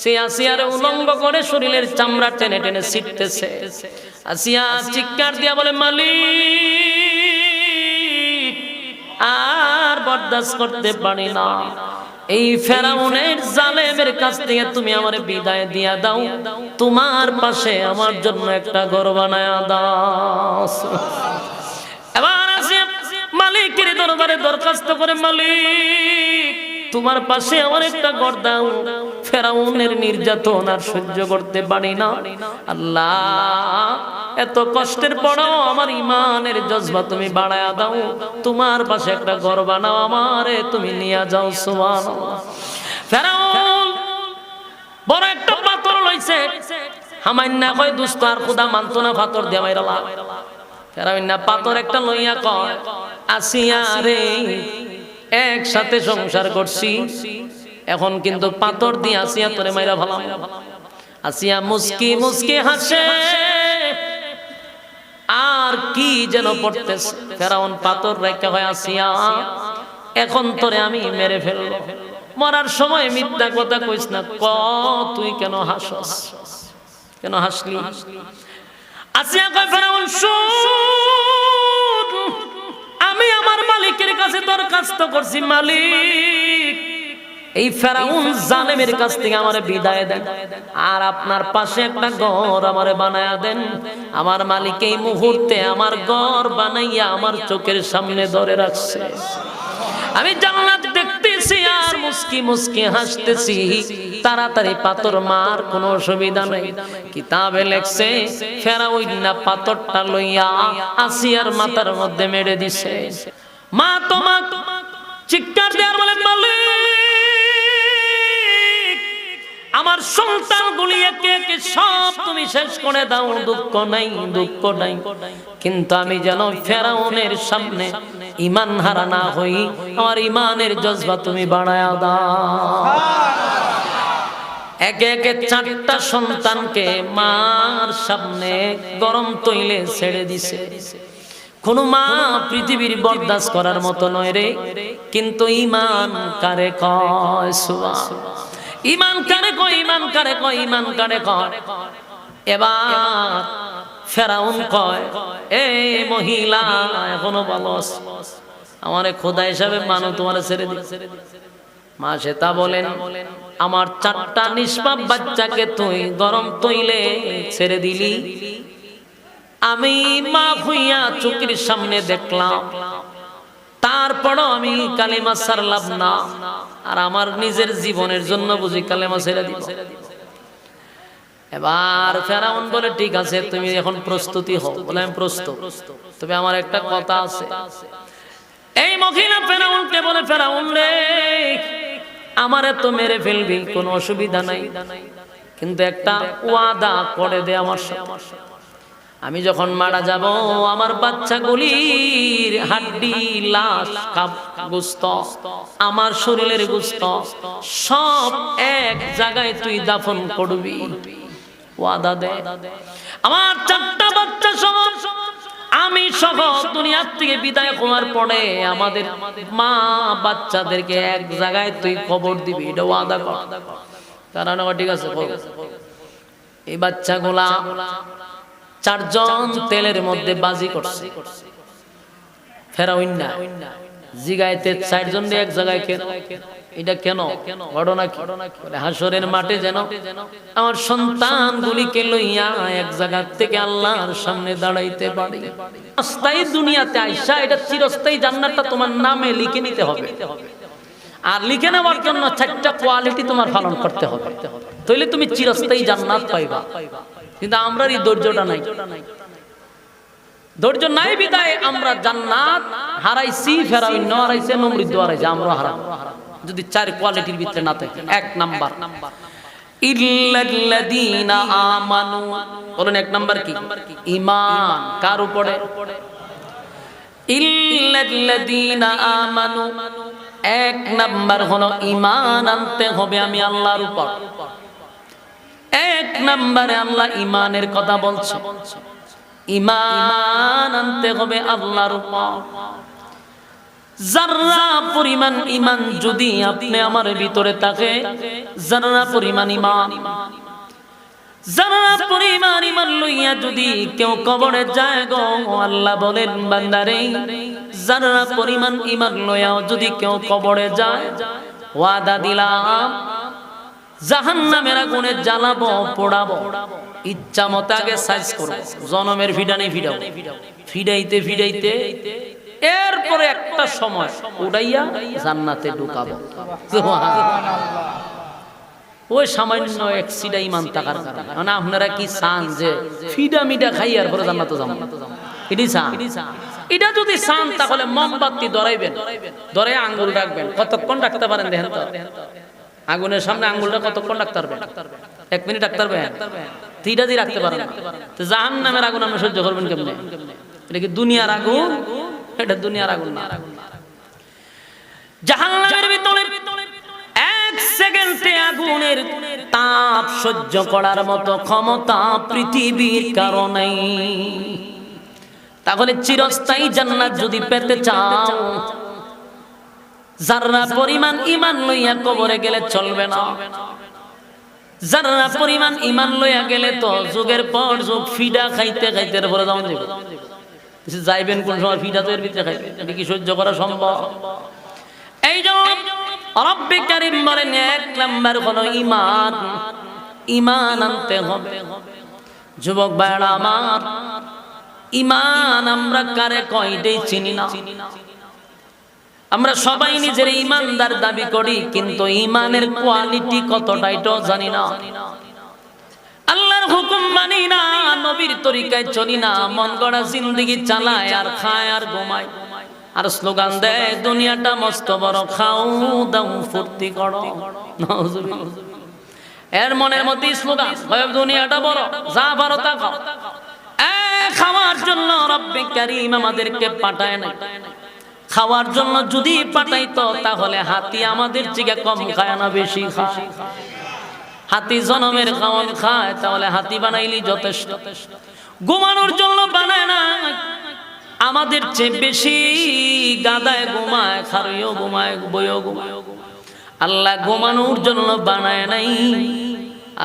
সে আসিয়ারে উলঙ্গ করে শরীরের চামড়া টেনে টেনে ছিটতেছে। আসিয়া চিৎকার দিয়া বলে, মালিক আর বরদাস্ত করতে পারি না, এই ফেরাউনের জালেমের কাছ থেকে তুমি আমারে বিদায় দিয়া দাও, তোমার পাশে আমার জন্য একটা ঘর বানায়া দাও। এবার আসিয়া মালিকের দরবারে দরখাস্ত করে, মালিক তোমার পাশে আমার একটা ঘর দাও, ফেরাউনের নির্যাতন আর সহ্য করতে পারি না। আল্লাহ এত কষ্টের পরও আমার ইমানের জজবা তুমি বাড়ায়া দাও, তোমার পাশে একটা ঘর বানাও, আমারে তুমি নিয়ে যাও। সুবহানাল্লাহ। ফেরাউন বড় একটা পাথর লইছে, হামাইন্না কয় দুস্ত আর খোদা মানতো না, পাথর দিয়া মাইরালা। ফেরাউন না পাথর একটা লইয়া কয়, আসিয়া রে একসাথে সংসার করছি, এখন কিন্তু পাথর দিয়ে আসিয়া তোরে মাইরা ভালো। আসিয়া মুস্কি মুস্কি হাসে, আর কি যেন পড়তেছে। ফেরাউন পাথর রেখে হয়, আসিয়া এখন তোরে আমি মেরে ফেলবো, মরার সময় মিথ্যা কথা কইস না, ক তুই কেন হাসস, কেন হাসলি? আসিয়া কয়, ফেরাউন শুন, আমি আমার মালিকের কাছে দরখাস্ত করছি, মালিক এই ফেরাউন জালেমের কাছ থেকে আমারে বিদায় দেন, আর আপনার পাশে একটা ঘর আমারে বানায়া দেন। আমার মালিক এই মুহূর্তে আমার ঘর বানাইয়া আমার চোখের সামনে ধরে রাখছে, আমি জান্নাত দেখতেছি আর মুস্কি মুস্কি হাসতেছি। তাড়াতাড়ি পাথর মার, কোনো অসুবিধা নাই। কিতাবে লেখছে ফেরাউন না পাথরটা লইয়া আসিয়ার মাথার মধ্যে মেরে দিছে। মা তোমা চিৎকার দেয়ার বলে, মালিক আমার সন্তানগুলি একে একে সব তুমি শেষ করে দাও, দুঃখ নাই, দুঃখ নাই, কিন্তু আমি যেন ফেরাউনের সামনে ঈমান হারা না হই, আমার ঈমানের জজবা তুমি বাড়ায়া দাও। একে একে 4টা সন্তানকে মার সামনে গরম তৈলে ছেড়ে দিছে। কোন মা পৃথিবীর বরদাস্ত করার মতো নয় রে, কিন্তু ঈমান কারে কয়? সুবহানাল্লাহ। ঈমান কারে কয়? ঈমান কারে কয়? ঈমান কারে কয়? এবার ফেরাউন কয়, এই মহিলা এখনো বলস, আমারে খোদা হিসাবে মানো, তোমারে ছেড়ে দি। মা সেটা বলেন, আমার 4টা নিষ্পাপ বাচ্চাকে তুই গরম তৈলে ছেড়ে দিলি, আমি মা হইয়া চোখের সামনে দেখলাম, তারপরও আমি কালিমা ছাড়লাম না, আর আমার নিজের জীবনের জন্য বুঝি কালিমা ছেড়ে দিব। এবার ফেরাউন বলে, ঠিক আছে তুমি এখন প্রস্তুতি হও। বলে আমি প্রস্তুত, তবে আমার একটা কথা আছে। এই মহিলা ফেরাউনকে বলে, ফেরাউন রে আমারে তো মেরে ফেলবি, কোনো অসুবিধা নাই, কিন্তু একটা ওয়াদা করে দে আমার সাথে, আমি যখন মারা যাব আমার বাচ্চাগুলির হাড্ডি, লাশ, গোশত, আমার শরীরের গোশত সব এক জায়গায় তুই দাফন করবি, ওয়াদা দে। আমার 4টা বাচ্চা সহ আমি সহ দুনিয়ার থেকে বিদায় হওয়ার পরে আমাদের মা বাচ্চাদেরকে এক জায়গায় তুই খবর দিবি, এটা ওয়াদা কর। কারণ ঠিক আছে, এই বাচ্চাগুলা 4 জন তেলের মধ্যে বাজি করছে। ফেরাউন না জিগাইতে 4 জন এক জায়গায় কেন, এটা কেন, ঘটনা কি? হাসরের মাঠে যেন আমার সন্তানগুলিকে লইয়া এক জায়গা থেকে আল্লাহর সামনে দাঁড়াইতে পারি। অস্থায়ী দুনিয়াতে আইসা এটা চিরস্থায়ী জান্নাতটা তোমার নামে লিখে নিতে হবে, আর লিখে নেওয়ার জন্য 4টা কোয়ালিটি তোমার পালন করতে হবে, তাহলে তুমি চিরস্থায়ী জান্নাত পাইবা। কিন্তু আমরা এই ধৈর্যটা নাই, ধৈর্য নাই বিদায় আমরা জান্নাত হারাইছি, ফেরাউন হারাইছে, নমরুদ হারাইছে, আমরা হারাবো যদি 4 কোয়ালিটির ভিতরে না থাকে। 1 নাম্বার ইল্লাল্লাযীনা আমানু, বলেন 1 নাম্বার কি? ঈমান। কার উপরে? ইল্লাল্লাযীনা আমানু, 1 নাম্বার হলো ঈমান আনতে হবে আমি আল্লাহর উপর। 1 নম্বরে আল্লাহ ঈমানের কথা বলছে, ঈমান আনতে হবে আল্লাহর উপর। যাররা পরিমাণ ঈমান যদি আপনি আমার ভিতরে থাকে, যাররা পরিমাণ ঈমান, যাররা পরিমাণ ঈমান লইয়া যদি কেউ কবরে যায় গো, আল্লাহ বলেন বান্দারে যাররা পরিমাণ ঈমান লইয়া যদি কেউ কবরে যায়, ওয়াদা দিলাম জাহান্নামের আগুনে জ্বালাবো, পোড়াবো, ইচ্ছা মতো আগে সাইজ করব, জনমের ফিডানি ফিডাবো, ফিডাইতে ফিডাইতে এরপরে একটা সময় উড়াইয়া জান্নাতে ঢুকাবো। ওই সামান্য এক সিডা ঈমান থাকার কারণে, মানে আপনারা কি চান যে ফিডা মিডা খাই আর পরে জান্নাতে যাবো? এটি চান? এটা যদি চান তাহলে মোমবাতি ধরাইবেন, ধরে আঙ্গুল রাখবেন, কতক্ষণ রাখতে পারেন দেখেন তো? আগুনের সামনে আঙ্গুলটা কতক্ষণ রাখতে পারবেন? 1 মিনিট রাখতে পারবেন? তিনটা দিয়ে রাখতে পারেন। তো জাহান্নামের আগুন আপনি সহ্য করবেন কেমনে? এটা কি দুনিয়ার আগুন? এটা দুনিয়ার আগুন না। জাহান্নামের ভিতরে 1 সেকেন্ডে আগুনের তাপ সহ্য করার মতো ক্ষমতা পৃথিবীর কারণে। তাহলে চিরস্থায়ী জান্নাত যদি পেতে চাও, যাররা পরিমাণ ঈমান লইয়া কবরে গেলে চলবে না। যাররা পরিমাণ ঈমান লইয়া গেলে তো যুগের পর যুগ ফিডা খাইতে খাইতে পরে যাওয়া যাবে। যাইবেন কোন সময়? ফিডা তো এর ভিতরে খাইবে, এটা কি সহ্য করা সম্ভব? এই জন্য রব্বে কারীম বলেন 1 নাম্বার হলো ঈমান, ঈমান আনতে হবে। যুবক ভাইরা আমার, ঈমান আমরা কারে কয়টাই চিনি না। আমরা সবাই নিজের ঈমানদার দাবি করি, কিন্তু ঈমানের কোয়ালিটি কতটা এটাও জানি না। আল্লাহর হুকুম মানি না, নবীর তরিকায় চলি না, মন গড়া জিন্দেগি চালায় আর খায় আর ঘুমায় আর স্লোগান দেয় দুনিয়াটা মস্ত বড়, খাও দাও ফুর্তি করো। এর মনের মধ্যে স্লোগান দুনিয়াটা বড়, যা পারো তা খাও। খাওয়ার জন্য রব্বে কারীম আমাদেরকে পাঠায় না। খাওয়ার জন্য যদি পাঠাইতো তাহলে হাতি আমাদের থেকে কম খায় না বেশি খায়? হাতি জনমের খাওয়ান খায়, তাহলে হাতি বানাইলি যথেষ্ট। ঘুমানোর জন্য বানায় না, আমাদের চেয়ে বেশি গাদায় ঘুমায়, খারইও ঘুমায়, বইও ঘুমায়। আল্লাহ ঘুমানোর জন্য বানায় নাই।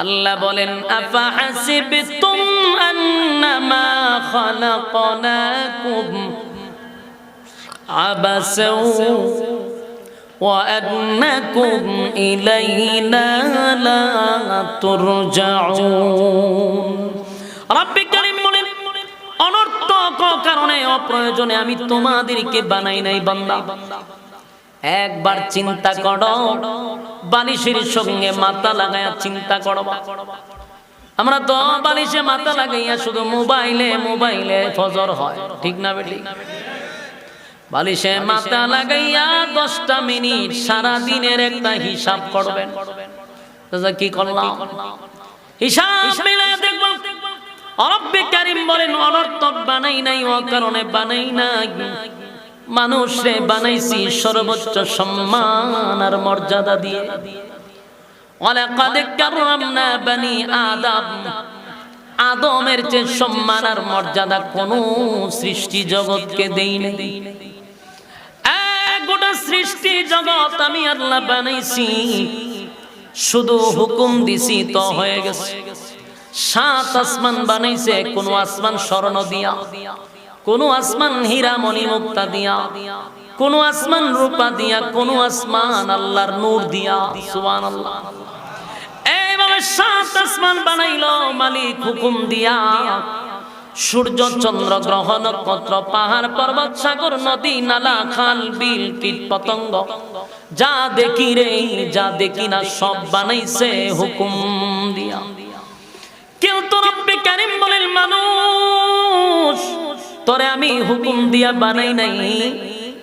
আল্লাহ বলেন আফা হাসিবতুম আন্নামা খালাকনাকুম আবাসাও ওয়া আন্নাকুম ইলাইনা লা তুরজাউন। রব্বে কারীম বলেন অনর্থক কারণে অপ্রয়োজনে আমি তোমাদেরকে বানাই নাই বান্দা। একবার চিন্তা করো, বালিশের সঙ্গে মাথা লাগায়া চিন্তা করো। আমরা তো বালিশে মাথা লাগাইয়া শুধু মোবাইলে ফজর হয়, ঠিক না বেটি? বালিশে মাথা লাগাইয়া 10টা মিনিট সারা দিনের একটা হিসাব করবেন। কি করলাম? হিসাব মিলাইয়া দেখবেন রব্বে কারীম বলেন অনর্থক বানাই নাই, ও কারণে বানাই নাই। মানুষে বানাইছি সর্বোচ্চ সম্মান আর মর্যাদা দিয়ে। ওয়ালাকাদ কাররামনা বানি আদম, আদমের যে সম্মান আর মর্যাদা কোন সৃষ্টি জগৎকে দেই নাই। গোটা সৃষ্টি জগৎ আমি আল্লাহ বানাইছি, শুধু হুকুম দিছি তো হয়ে গেছে। 7 আসমান বানাইছে, কোন আসমান স্বর্ণ দিয়া, কোন আসমান হীরা মণি মুক্তা দিয়া, কোন আসমান রূপা দিয়া, কোন আসমান আল্লাহর নূর দিয়া। সুবহানাল্লাহ। এইভাবে 7 আসমান বানাইলো মালিক হুকুম দিয়া। সূর্য চন্দ্র গ্রহ নক্ষত্র পাহাড় পর্বত সাগর নদী নালা খাল বিল কীট পতঙ্গ যা দেখি রে যা দেখি না সব বানাইছে হুকুম দিয়া। কিন্তু রব্বে কারীম বলেন মানুষ তোরে আমি হুকুম দিয়া বানাই নাই,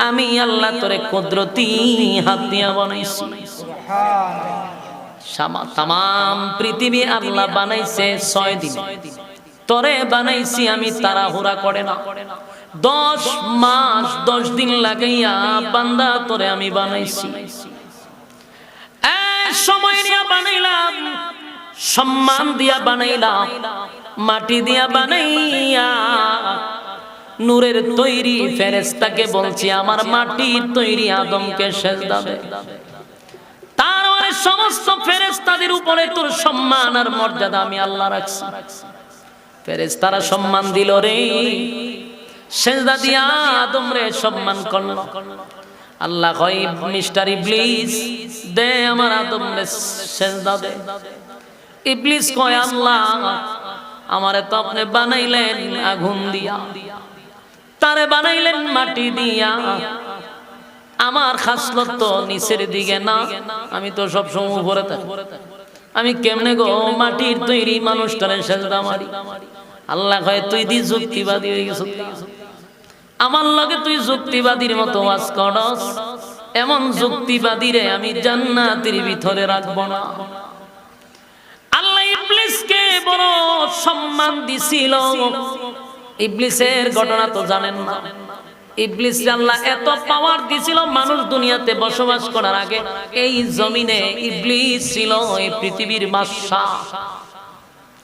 আমি আল্লাহ তোরে কুদরতি হাত দিয়া বানাইছি। তামাম পৃথিবী আল্লাহ বানাইছে 6 দিন, তোরে বানাইছি আমি তাড়াহুড়া করে না। 10 মাস 10 দিন লাগাইয়া বান্দা তোরে আমি বানাইছি। সময় নিয়ে বানাইলাম, সম্মান দিয়া বানাইলাম, মাটি দিয়া বানাইয়া নূরের তৈরি ফেরেশতাকে বলছি আমার মাটির তৈরি আদমকে সিজদা দে। তার মানে সমস্ত ফেরেশতাদের উপরে তোর সম্মান আর মর্যাদা আমি আল্লাহ রাখছি। ফেরেশতারা সম্মান দিল রে, সিজদা দিয়া আদম রে সম্মান করলো। আল্লাহ কয় মিস্টার ইবলিস দে আমার আদম রে সিজদা দে। ইবলিস কয় আল্লাহ আমারে তো আপনি বানাইলেন আগুন দিয়া, তারে বানাইলেন মাটি দিয়া, আমার খাসলত তো নিচের দিকে না, আমি তো সব সময় উপরে থাকি, আমি কেমনে গো মাটির তৈরি মানুষটারে সিজদা মারি? আল্লাহ কয় তুই দি যুক্তিবাদী হয়ে গেছ, আমার লগে তুই যুক্তিবাদীর মতো ওয়াজ করস, এমন যুক্তিবাদীরে আমি জান্নাতের ভিতরে রাখব না। আল্লাহ ইবলিসকে বড় সম্মান দিছিল। ইবলিসের ঘটনা তো জানেন না। ইবলিস আল্লাহ এত পাওয়ার দিছিল, মানুষ দুনিয়াতে বসবাস করার আগে এই জমিনে ইবলিস ছিল এই পৃথিবীর বাদশা।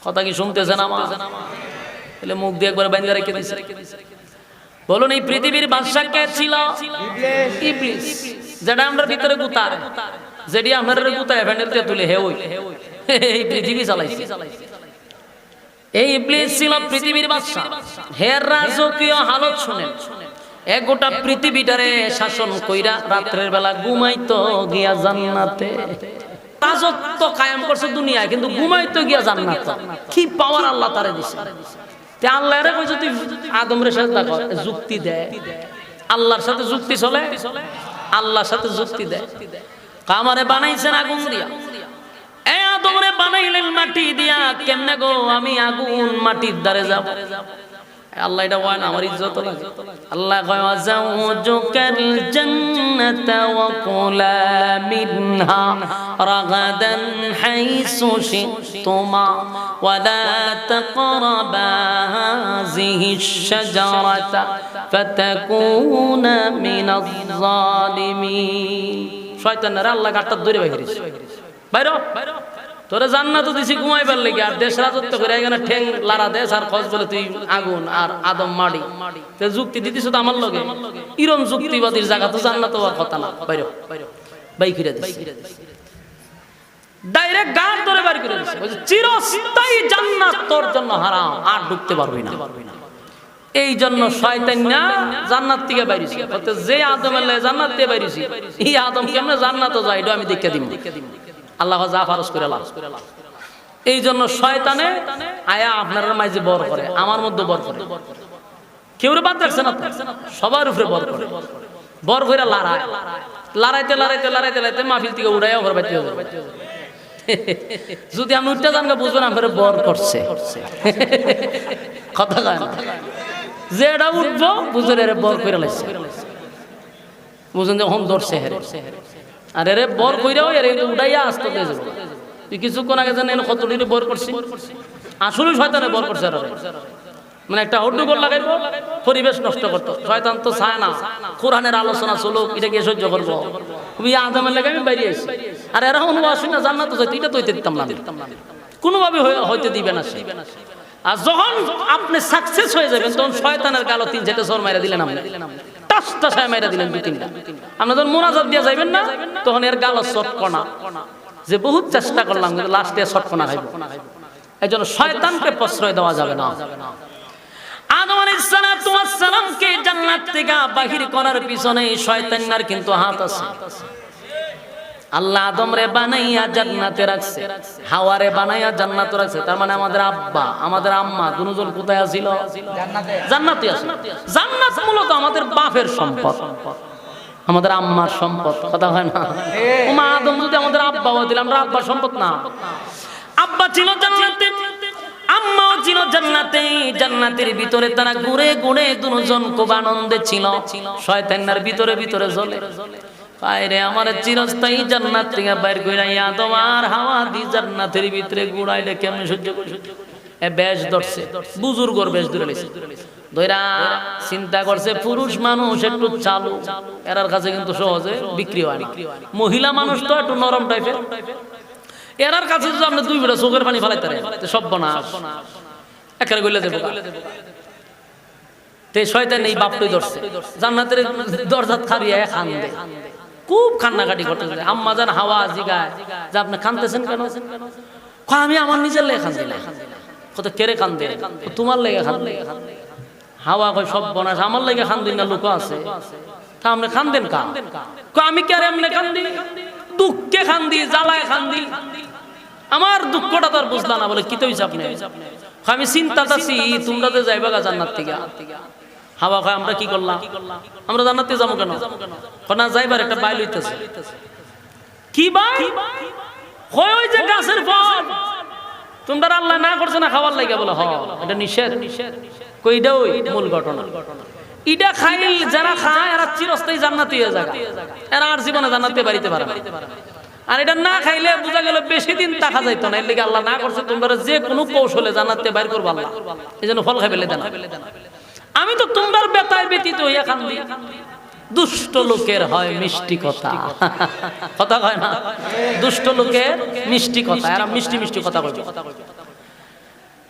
কথা কি শুনতেছেন আমার? তাহলে মুখ দিয়ে একবার বাইন্দা রেখে দিছে। বলুন এই পৃথিবীর বাদশা কে ছিল? ইবলিস। যেটা আমরা ভিতরে গুতার, যেটি আপনার গুতায় ফ্যান্ডেলতে তুলে হে ওই এই পৃথিবী চালাইছে। এই ইবলিস ছিল পৃথিবীর বাদশা। হের রাজকীয় হালত শুনেন, এক গোটা পৃথিবীটারে শাসন কইরা রাত্রের বেলা ঘুমাইতো গিয়া জান্নাতে। রাজত্ব কায়েম করছে দুনিয়ায়, কিন্তু ঘুমাইতো গিয়া জান্নাতে। কি পাওয়ার আল্লাহ তারে দিছে। তে আল্লাহ রে কইছে তুই আদম রে সিজদা কর, যুক্তি দেয়। আল্লাহর সাথে যুক্তি চলে, আল্লাহর সাথে যুক্তি দেয়। কামারে বানাইছেন আগুন দিয়া, এই আদম রে বানাইলেন মাটি দিয়া, কেমনে গো আমি আগুন মাটির দ্বারে যাব? আল্লাহ এটা বলেন আমার ইজ্জত লাগে। আল্লাহ কয় ওয়াজাউজুকাল জান্নাতা ওয়া কুলা মিনহা রাগাদান হাইসু শিতুমা ওয়া লা তাকরাবা হাযিহিশ শাজারাতা ফাতাকুনা মিনাজ জালিমিন। শয়তানরা আল্লাহ গাটটা ধরে বাইরেছে, বাইরো তোরে জান্নাত দিছি ঘুমাইবার লাগি, আর দেশ রাজত্ব করে এখানে ঠেং লারা দেশ আর খোঁজ বলে তুই আগুন আর আদম মাটি। তে যুক্তি দিতিস তো আমার লগে, ইরম যুক্তিবাদীর জায়গা তো জান্নাত হওয়ার কথা না। বাইরো বাই করে দিস, ডাইরেক্ট গার ধরে বাইর করে দিস। চিরস্থায়ী জান্নাত তোর জন্য হারাম, আর ঢুকতে পারবি না। এই জন্য শয়তান না জান্নাত থেকে বাইরেছি। যে আদমের লাগে জান্নাত থেকে বাইরেছি, এই আদম কেমনে জান্নাত যায় এটা আমি দেখে দিব। আল্লাহ যা ফারজ করে লাভ। এই জন্য শয়তানে আয়া আপনার মাঝে বর করে, আমার মধ্যে বর করে। কেউ বাদ রাখছে না, সবার উপরে বর করে। বর করে লড়ায়, লড়াইতে লড়াইতে লড়াইতে লড়াইতে মাহফিল থেকে উড়াইয়া ঘর বাইতে যাবে। যদি আমি উঠতে জানকে বুঝবেন আপনার বর করছে। কথা কয় না, যেটা উঠবো বুঝলেন এর বর করে লাগছে, বুঝলেন যে হোম ধরছে হেরে। আর এরে বর কইরাও এর উড়াইয়া আসতে দিয়ে যাবে। তুই কিছুক্ষণ আগে জানেন কতটি বর করছি, আসলে শয়তানে বর করছে। মানে একটা হট্টগোল লাগাইবো, পরিবেশ নষ্ট করতো। শয়তান তো চায় না কোরআনের আলোচনা চলুক, এটা কি সহ্য করবো? তুমি আদমের লেগে আমি বাইরে আসি, আর এরা কোনো আসি না জান্নাত যাইতে, এটা তো হইতে দিতাম না, কোনোভাবে হইতে দিবে না সে। আর যখন আপনি সাকসেস হয়ে যাবেন তখন শয়তানের গালো 3-4টা সর মাইরা দিলেন, টাসটাসায় মাইরা দিলেন 2-3টা। আপনি যখন মোনাজাত দিয়ে যাবেন না, তখন এর গালো চটকনা, যে বহুত চেষ্টা করলাম কিন্তু লাস্টে চটকনা খাইব। এই জন্য শয়তানকে প্রশ্রয় দেওয়া যাবে না। আদম আলাইহিস সালামকে জান্নাত থেকে বাহির করার পিছনে শয়তানের কিন্তু হাত আছে। আল্লাহ আদম রে বানাইয়া জান্নাতে রাখছে, হাওয়া রে বানাইয়া জান্নাতে রাখছে। তার মানে আমাদের আব্বা আমাদের আম্মা দুজন কোথায় ছিল? জান্নাতে আছে। জান্নাত মূলত আমাদের বাপের সম্পদ, আমাদের আম্মার সম্পদ। কথা হয় না? মা আদম যদি আমাদের আব্বা হইতো, আমরা আব্বার সম্পদ না। আব্বা ছিল জান্নাতে, আম্মাও ছিল জান্নাতে। জান্নাতের ভিতরে তারা ঘুরে ঘুরে দুজন খুব আনন্দে ছিল। শয়তানের ভিতরে ভিতরে জ্বলে, পায়রে আমার চিরস্থায়ী জান্নাত থেকে বাইর কইরা আদম আর হাওয়া দি জান্নাতের ভিতরে ঘুরাইলে কেমনে সহ্য করি? এ বেশ ধরছে, বুজুর্গর বেশ ধরে লইছে। ধইরা চিন্তা করছে পুরুষ মানুষ একটু চালু, এরার কাছে কিন্তু সহজে বিক্রি হয় না। মহিলা মানুষ তো একটু নরম টাইপের, এরার কাছে যদি আপনি 2 বেটা চোখের পানি ফেলাইতে পারেন সব বনাশ একেবারে গইলা দেব। তে শয়তান এই বাপটাই ধরছে, জান্নাতের দরজা খারিয়ে কান্দে, খুব কান্নাকাটি করতেছে। আম্মা জান হাওয়া জিগায় যে আপনি কাঁদতেছেন কেন? আমি আমার নিজের লেগে কান্দি না। কত কেড়ে কান্দে? তোমার লেগে কান্দে। হাওয়া কয় সব বনাস, আমার লেগে কান্দি না, লোক আছে তা আপনি কান্দেন কা? আমি কে এমনি কান্দি? দুঃখে কান্দি, জ্বালায় কান্দি, আমার দুঃখটা তো আর বুঝলা না। বলে কি তো হিসাব নেই, আমি চিন্তা করছি তোমরা তো যাইবা গা জান্নাত থেকে। হাওয়া কয় আমরা কি করলাম? আমরা জান্নাতে যাবো কেন? না যাইবার একটা বাইল হইতেছে। কি বাইল? হয় ওই যে গাছের ফল তোমরা আল্লাহ না করছে না খাবার লাগে? বলে হ, এটা নিষেধ। কইটা ওই মূল ঘটনা। ইটা খাইল যারা খায় এরা চিরস্থায়ী জান্নাতি হয়ে যায়, এরা আর জীবনে জান্নাতে বাড়িতে পারে না। আর এটা না খাইলে বোঝা গেল বেশি দিন থাকা যাইতো না। এর লিগে আল্লাহ না করছে তোমরা যে কোনো কৌশলে জান্নাতে বাইর করবো আল্লাহ, এই জন্য ফল খাইবে দেন। আমি তো তোমরা বেতায় ব্যতীত হইয়া কান্দি। দুষ্ট লোকের হয় মিষ্টি কথা, কথা কয় না? দুষ্ট লোকের মিষ্টি কথা, এরা মিষ্টি মিষ্টি কথা কইবে।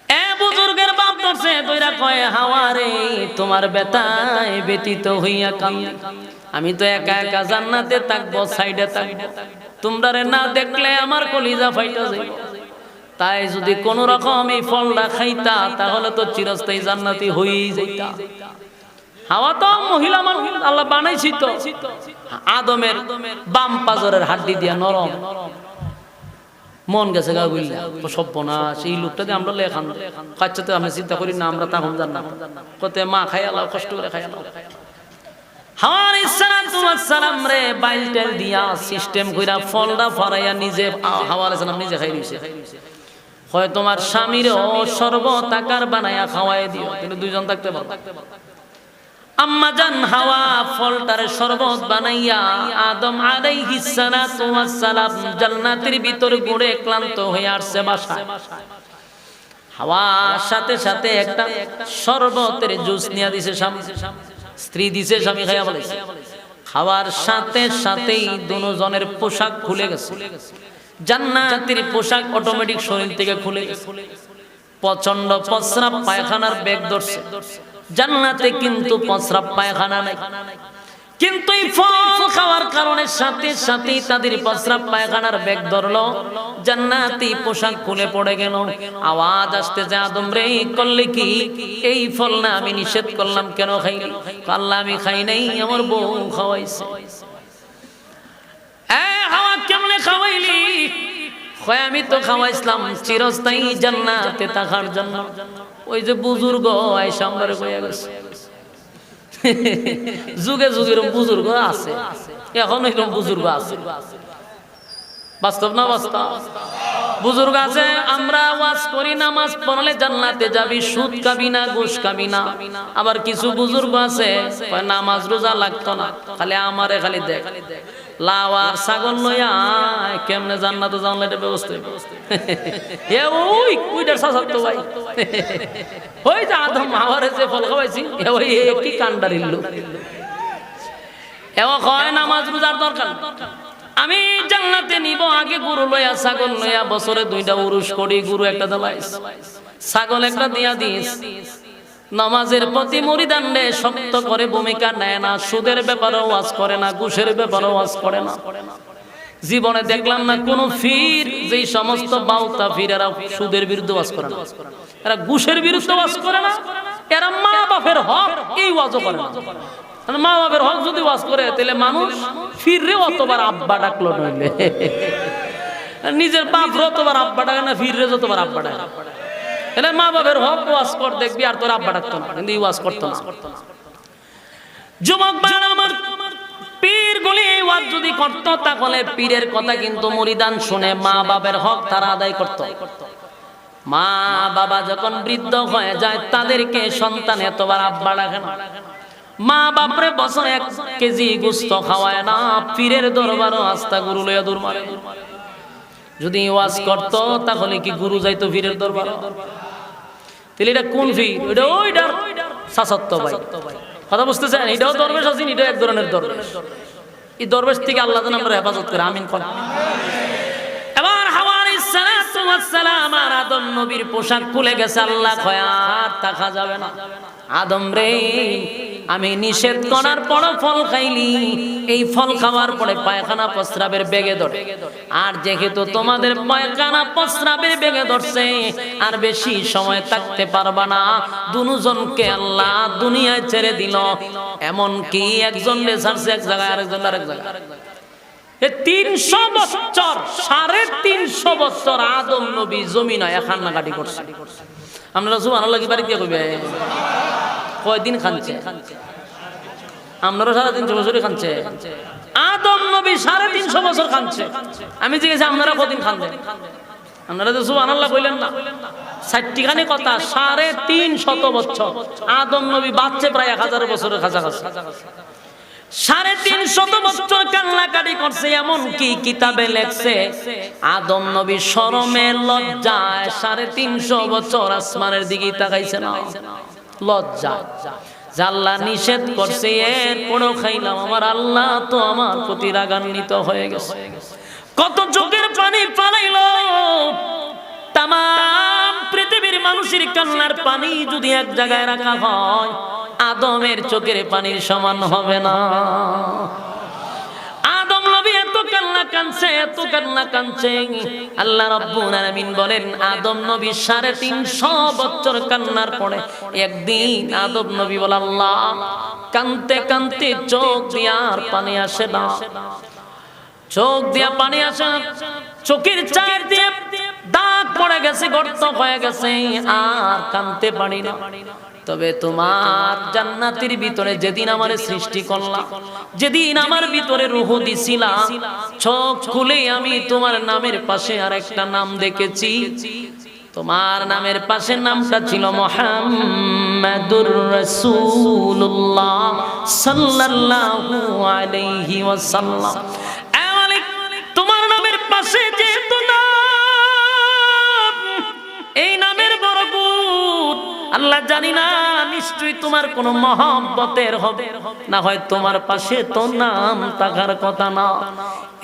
এ বুজুর্গের বাপ ধরছে দইরা কয় হাওয়া রে তোমার বেতায় ব্যতীত হইয়া কান্দি। আমি তো একা একা জান্নাতে থাকবো, সাইডে থাকবো, তোমরা না দেখলে আমার কলিজা ফাইটা যাইব। তাই যদি কোন রকম এই ফলটা খাইতা তাহলে তো চিরস্থায়ী জান্নাতি হয়েই যাইতা। হাওয়া তো মহিলা মানুষ, আল্লাহ বানাইছি তো আদমের বাম পাজরের হাড্ডি দিয়া নরম। মন গেছে গা বুঝলা সব্যনাশ, এই লোকটাকে আমরা লেখান কাচ্চাতে আমি চিন্তা করি না, আমরা তখন জান্নাত কত মা খাই আলাও, কষ্ট করে খাই আলাও। হাওয়ার সালাম রে বাইলটেল দিয়া সিস্টেম কইরা ফলটা ফরাইয়া নিজে হাওয়া আলাইহিস সালাম নিজে খাই দিছে। হয় তোমার স্বামীরও শরবত আকার বানায়া খাওয়াই দিও, কিন্তু দুইজন থাকতে পারবে। আম্মা জান হাওয়া ফলটার শরবত বানাইয়া আদম আলাইহিস সালাতু ওয়াস সালাম জান্নাতের ভিতর ঘুরে ক্লান্ত হয়ে আসছে বাসায়। হাওয়া সাথে সাথে একটা শরবতের জুস নিয়ে দিছে স্বামী, স্ত্রী দিছে, স্বামী খাইয়া বলেছে। খাওয়ার সাথে সাথেই দুজনের পোশাক খুলে গেছে, জান্নাতের পোশাক অটোমেটিক শরীর থেকে খুলে গেছে। প্রচন্ড প্রস্রাব পায়খানার বেগ ধরছে জান্নাতে, কিন্তু প্রস্রাব পায়খানা নাই। কিন্তু এই ফল খাওয়ার কারণে সাথে সাথে তাদের প্রস্রাব পায়খানার বেগ ধরলো, জান্নাতি পোশাক খুলে পড়ে গেল। আওয়াজ আসতে যে আদম রে করলে কি? এই ফল না আমি নিষেধ করলাম, কেন খাইলি? আল্লাহ আমি খাই নাই, আমার বউ খাওয়াইছে। হাওয়া কেমনে খাওয়াইলি? হয় আমি তো খাওয়াইছিলাম চিরস্থায়ী জান্নাতে থাকার জন্য। ওই যে বুজুর্গ আয়েশা আমরারে কইয়া গেছে, যুগে যুগে এরকম বুজুর্গ আছে, এখন এরকম বুজুর্গ আছে। বাস্তব না বাস্তব? বুজুর্গ আছে। আমরা ওয়াজ করি নামাজ পড়লে জান্নাতে যাবি, সুদ খাবি না, ঘুষ খাবি না। আবার কিছু বুজুর্গ আছে নামাজ রোজা লাগতো না, খালি আমারে খালি দেখ লাও আর ছাগল লইয়া কেমনে জান্নাতে যাওয়ার এটা ব্যবস্থা। এ ওই ওইটার সাথে ভাই ওই যে আদম হাওয়ারে যে ফল খাওয়াইছি ওই কি কান্ডারির লোক। এও কয় নামাজ রোজার দরকার, আমি জান্নাতে নিব আগে গরু লইয়া ছাগল লইয়া, বছরে 2টা উরুস করি, গরু একটা দলাইস, ছাগল একটা দিয়া দিস। নামাজের প্রতি মুরিদানরে শক্ত করে ভূমিকা নেয় না, সুদের ব্যাপারেও ওয়াজ করে না, ঘুষের ব্যাপারেও ওয়াজ করে না। জীবনে দেখলাম না কোন ফির, যেই সমস্ত বাউতা ফির এরা সুদের বিরুদ্ধে ওয়াজ করে না, এরা ঘুষের বিরুদ্ধে ওয়াজ করে না, এরা মা বাপের হক এই ওয়াজও করে না। মা বাপের হক যদি ওয়াজ করে তাহলে মানুষ ফিররে অতবার আব্বা ডাকলো, নইলে নিজের বাপ অতবার আব্বা ডাকে না, ফিররে যতবার আব্বা ডাকে। এলে মা বাপের হক ওয়াজ কর দেখবি, আর তোর আব্বা ডাকতো না, কিন্তু ওয়াজ করতো না। যুবক ভাই আমার, পীর গুলি ওয়াজ যদি করতো তাহলে পীরের কথা কিন্তু মুরিদান শুনে মা বাবার হক তারা আদায় করতো। মা বাবা যখন বৃদ্ধ হয়ে যায় তাদেরকে সন্তান এতবার আব্বা ডাকে না। মা বাপরে বছরে 1 কেজি গোশত খাওয়ায় না, পীরের দরবারও আস্তা গুরু লইয়া দূর মারে। যদি ওয়াজ করতো তাহলে কি গুরু যাইতো পীরের দরবার? তাহলে এটা কোন পীর? এটা ওইটার শাসত্ব ভাই, কথা বুঝতেছেন? এটাও দরবেশ আছেন, এটা এক ধরনের দরবেশ। এই দরবেশ থেকে আল্লাহ যেন আমরা হেফাজত করে, আমিন কর। এবার হাওয়া আলাইহিস সালাম আর আদম নবীর পোশাক খুলে গেছে, আল্লাহ কয় আর থাকা যাবে না। আদম রে, আমি নিষেধ করার পর ফল খাইলি, এই ফল খাওয়ার পরে পায়খানা প্রস্রাবের বেগে ধরে, আর যেহেতু তোমাদের পায়খানা প্রস্রাবের বেগে ধরছে আর বেশি সময় থাকতে পারবা না, দুজনকে আল্লাহ দুনিয়ায় ছেড়ে দিল। এমন কি একজন রেসার্চ এক জায়গায়, আরেকজন আরেক জায়গায়। 300 বছর, 350 বছর আদম নবী জমিনে খান্নাকাটি করছে। আপনারা সুবহানাল্লাহ কি বাড়ি দিয়ে কইবে? কয়দিন খানছে? আপনারা 350 বছরই খানছে। আদম নবী 350 বছর খানছে। আমি জিজ্ঞেস আপনারা কদিন খানছেন? আপনারা তো সুবহানাল্লাহ কইলেন না। 60টি খানি কথা, 350 বছর আদম নবী বাঁচছে প্রায় 1000 বছরের কাছাকাছি। 350 বছর কান্নাকাটি করছে। এমন কি কিতাবে লেখছে আদম নবী শরমে লজ্জায় 350 বছর আসমানের দিকে তাকাইছে না, লজ্জা। আল্লাহ নিষেধ করছে এরপরও খাইলাম, আমার আল্লাহ তো আমার প্রতি রাগান্বিত হয়ে গেছে। কত চোখের পানি পালাইলো। তাম পৃথিবীর মানুষের কান্নার পানি যদি এক জায়গায় রাখা হয়, আদমের চোখের পানির সমান হবে না। আদম নবী এত কান্না কাঁদছে, এত কান্না কাঁদছে। আল্লাহ রাব্বুল আলামিন বলেন আদম নবী 350 বছর কান্নার পরে একদিন আদম নবী বলে, আল্লাহ কাঁদতে কাঁদতে চোখ দিয়ে আর পানি আসে না, চোখ দিয়ে পানি আসে না, চোখের চার দিয়ে দাগ পড়ে গেছে, গর্ত হয়ে গেছে, আর কাঁদতে পারি না। তবে তোমার জান্নাতের ভিতরে যেদিন আমার সৃষ্টি করলা, যেদিন আমার ভিতরে রূহ দিছিলা, চোখ খুলে আমি তোমার নামের পাশে আরেকটা নাম দেখেছি। তোমার নামের পাশে নামটা ছিল মুহাম্মাদুর রাসূলুল্লাহ সাল্লাল্লাহু আলাইহি ওয়াসাল্লাম। তোমার নামের পাশে যেহেতু নাম, এই নামের বরকত আল্লাহ জানি না, নিশ্চয়ই তোমার কোনো মহব্বতের হবে না হয়, তোমার পাশে তো নাম থাকার কথা না।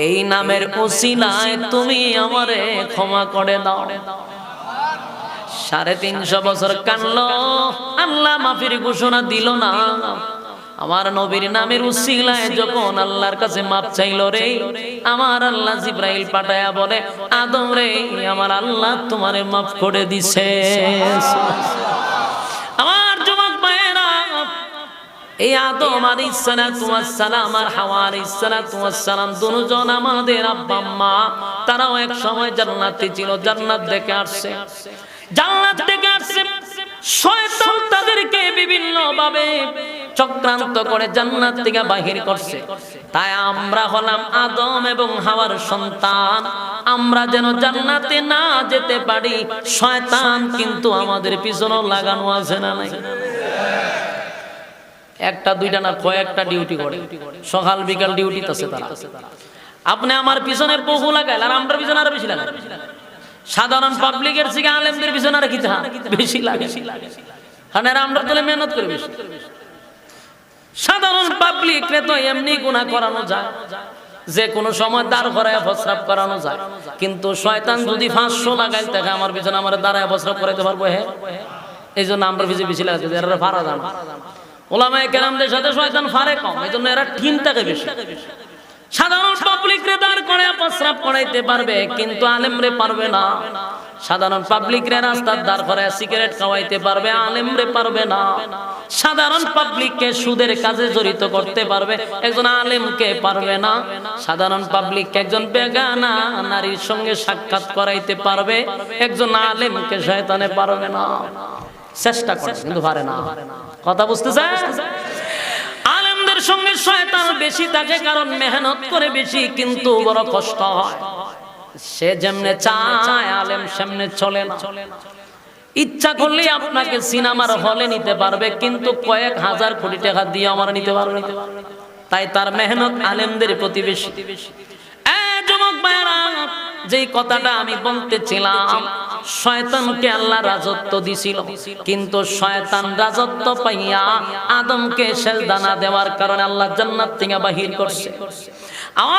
এই নামের ওসিলায় তুমি আমারে ক্ষমা করে দাও। 350 বছর কানলো, আল্লাহ মাফির ঘোষণা দিল না। আমার নবীর নামের উসিলায় যখন আল্লাহর কাছে মাপ চাইল রে, আমার আল্লাহ জিব্রাইল পাঠায়া বলে, আদম রে, আমার আল্লাহ তোমারে মাফ করে দিছে। আমার যুবক ভাইয়েরা, এই আদম আলাইহিস সালাতু ওয়াস সালাম আর হাওয়া আলাইহিস সালাতু ওয়াস সালাম দুজন আমাদের আব্বা আম্মা, তারাও এক সময় জান্নাতে ছিল, জান্নাত দেখে আসছে। জান্নাত থেকে আসছে, শয়তান তাদেরকে বিভিন্ন ভাবে চক্রান্ত করে জান্নাত থেকে বাহির করছে। তাই আমরা হলাম আদম এবং হাওয়ার সন্তান। আমরা যেন জান্নাতে না যেতে পারি, শয়তান কিন্তু আমাদের পিছনে লাগানো আছে না নাই? একটা দুইটা না কয়েকটা ডিউটি করে, সকাল বিকাল ডিউটি আছে তারা। আপনি আমার পিছনে বহু লাগাইল, আর আমরা পিছনে আরো বেশি লাগাই। সাধারণ পাবলিকের থেকে আলেমদের পিছনে আর কি বেশি লাগে, কারণ এরা আমরা তোলে মেহনত করে বেশি। সাধারণ পাবলিক রে তো এমনি গুনাহ করানো যায়, যে কোনো সময় দাঁড় করায় প্রস্রাব করানো যায়, কিন্তু শয়তান যদি 500 লাগাইল থাকে আমার পিছনে, আমার দাঁড়ায় প্রস্রাব করাইতে পারবো? হ্যাঁ, এই জন্য আমরা বেশি লাগাতে, এরা ফারা জানা। ওলামায়ে কেরামদের সাথে শয়তান ফারে কম, এই জন্য এরা ঠিন থাকে বেশি। সাধারণ পাবলিক রে দাঁড় করে প্রস্রাব করাইতে পারবে, কিন্তু আলেম রে পারবে না। সাধারণ পাবলিক রে রাস্তার দাঁড় করে সিগারেট খাওয়াইতে পারবে, আলেম রে পারবে না। সাধারণ পাবলিককে সুদের কাজে জড়িত করতে পারবে, একজন আলেমকে পারবে না। সাধারণ পাবলিককে একজন বেগানা নারীর সঙ্গে সাক্ষাৎ করাইতে পারবে, একজন আলেমকে শয়তানে পারবে না। চেষ্টা করে কিন্তু পারে না। কথা বুঝতেছেন? আলেমদের সঙ্গে শয়তান বেশি থাকে, কারণ মেহনত করে বেশি, কিন্তু বড় কষ্ট হয়। সে যেমনে চায় আলেম সেমনে চলে না। ইচ্ছা করলে আপনাকে সিনেমার হলে নিতে পারবে, কিন্তু কয়েক হাজার কোটি টাকা দিয়ে আমার নিতে পারবে না। তাই তার মেহনত আলেমদের প্রতি বেশি। যুবক ভাইরা, যেই কথাটা আমি বলতেছিলাম, শয়তানকে আল্লাহ রাজত্ব দিছিল, কিন্তু শয়তান রাজত্ব পাইয়া আদমকে সেজদা না দেওয়ার কারণে আল্লাহ জান্নাত থেকে বাহির করছে।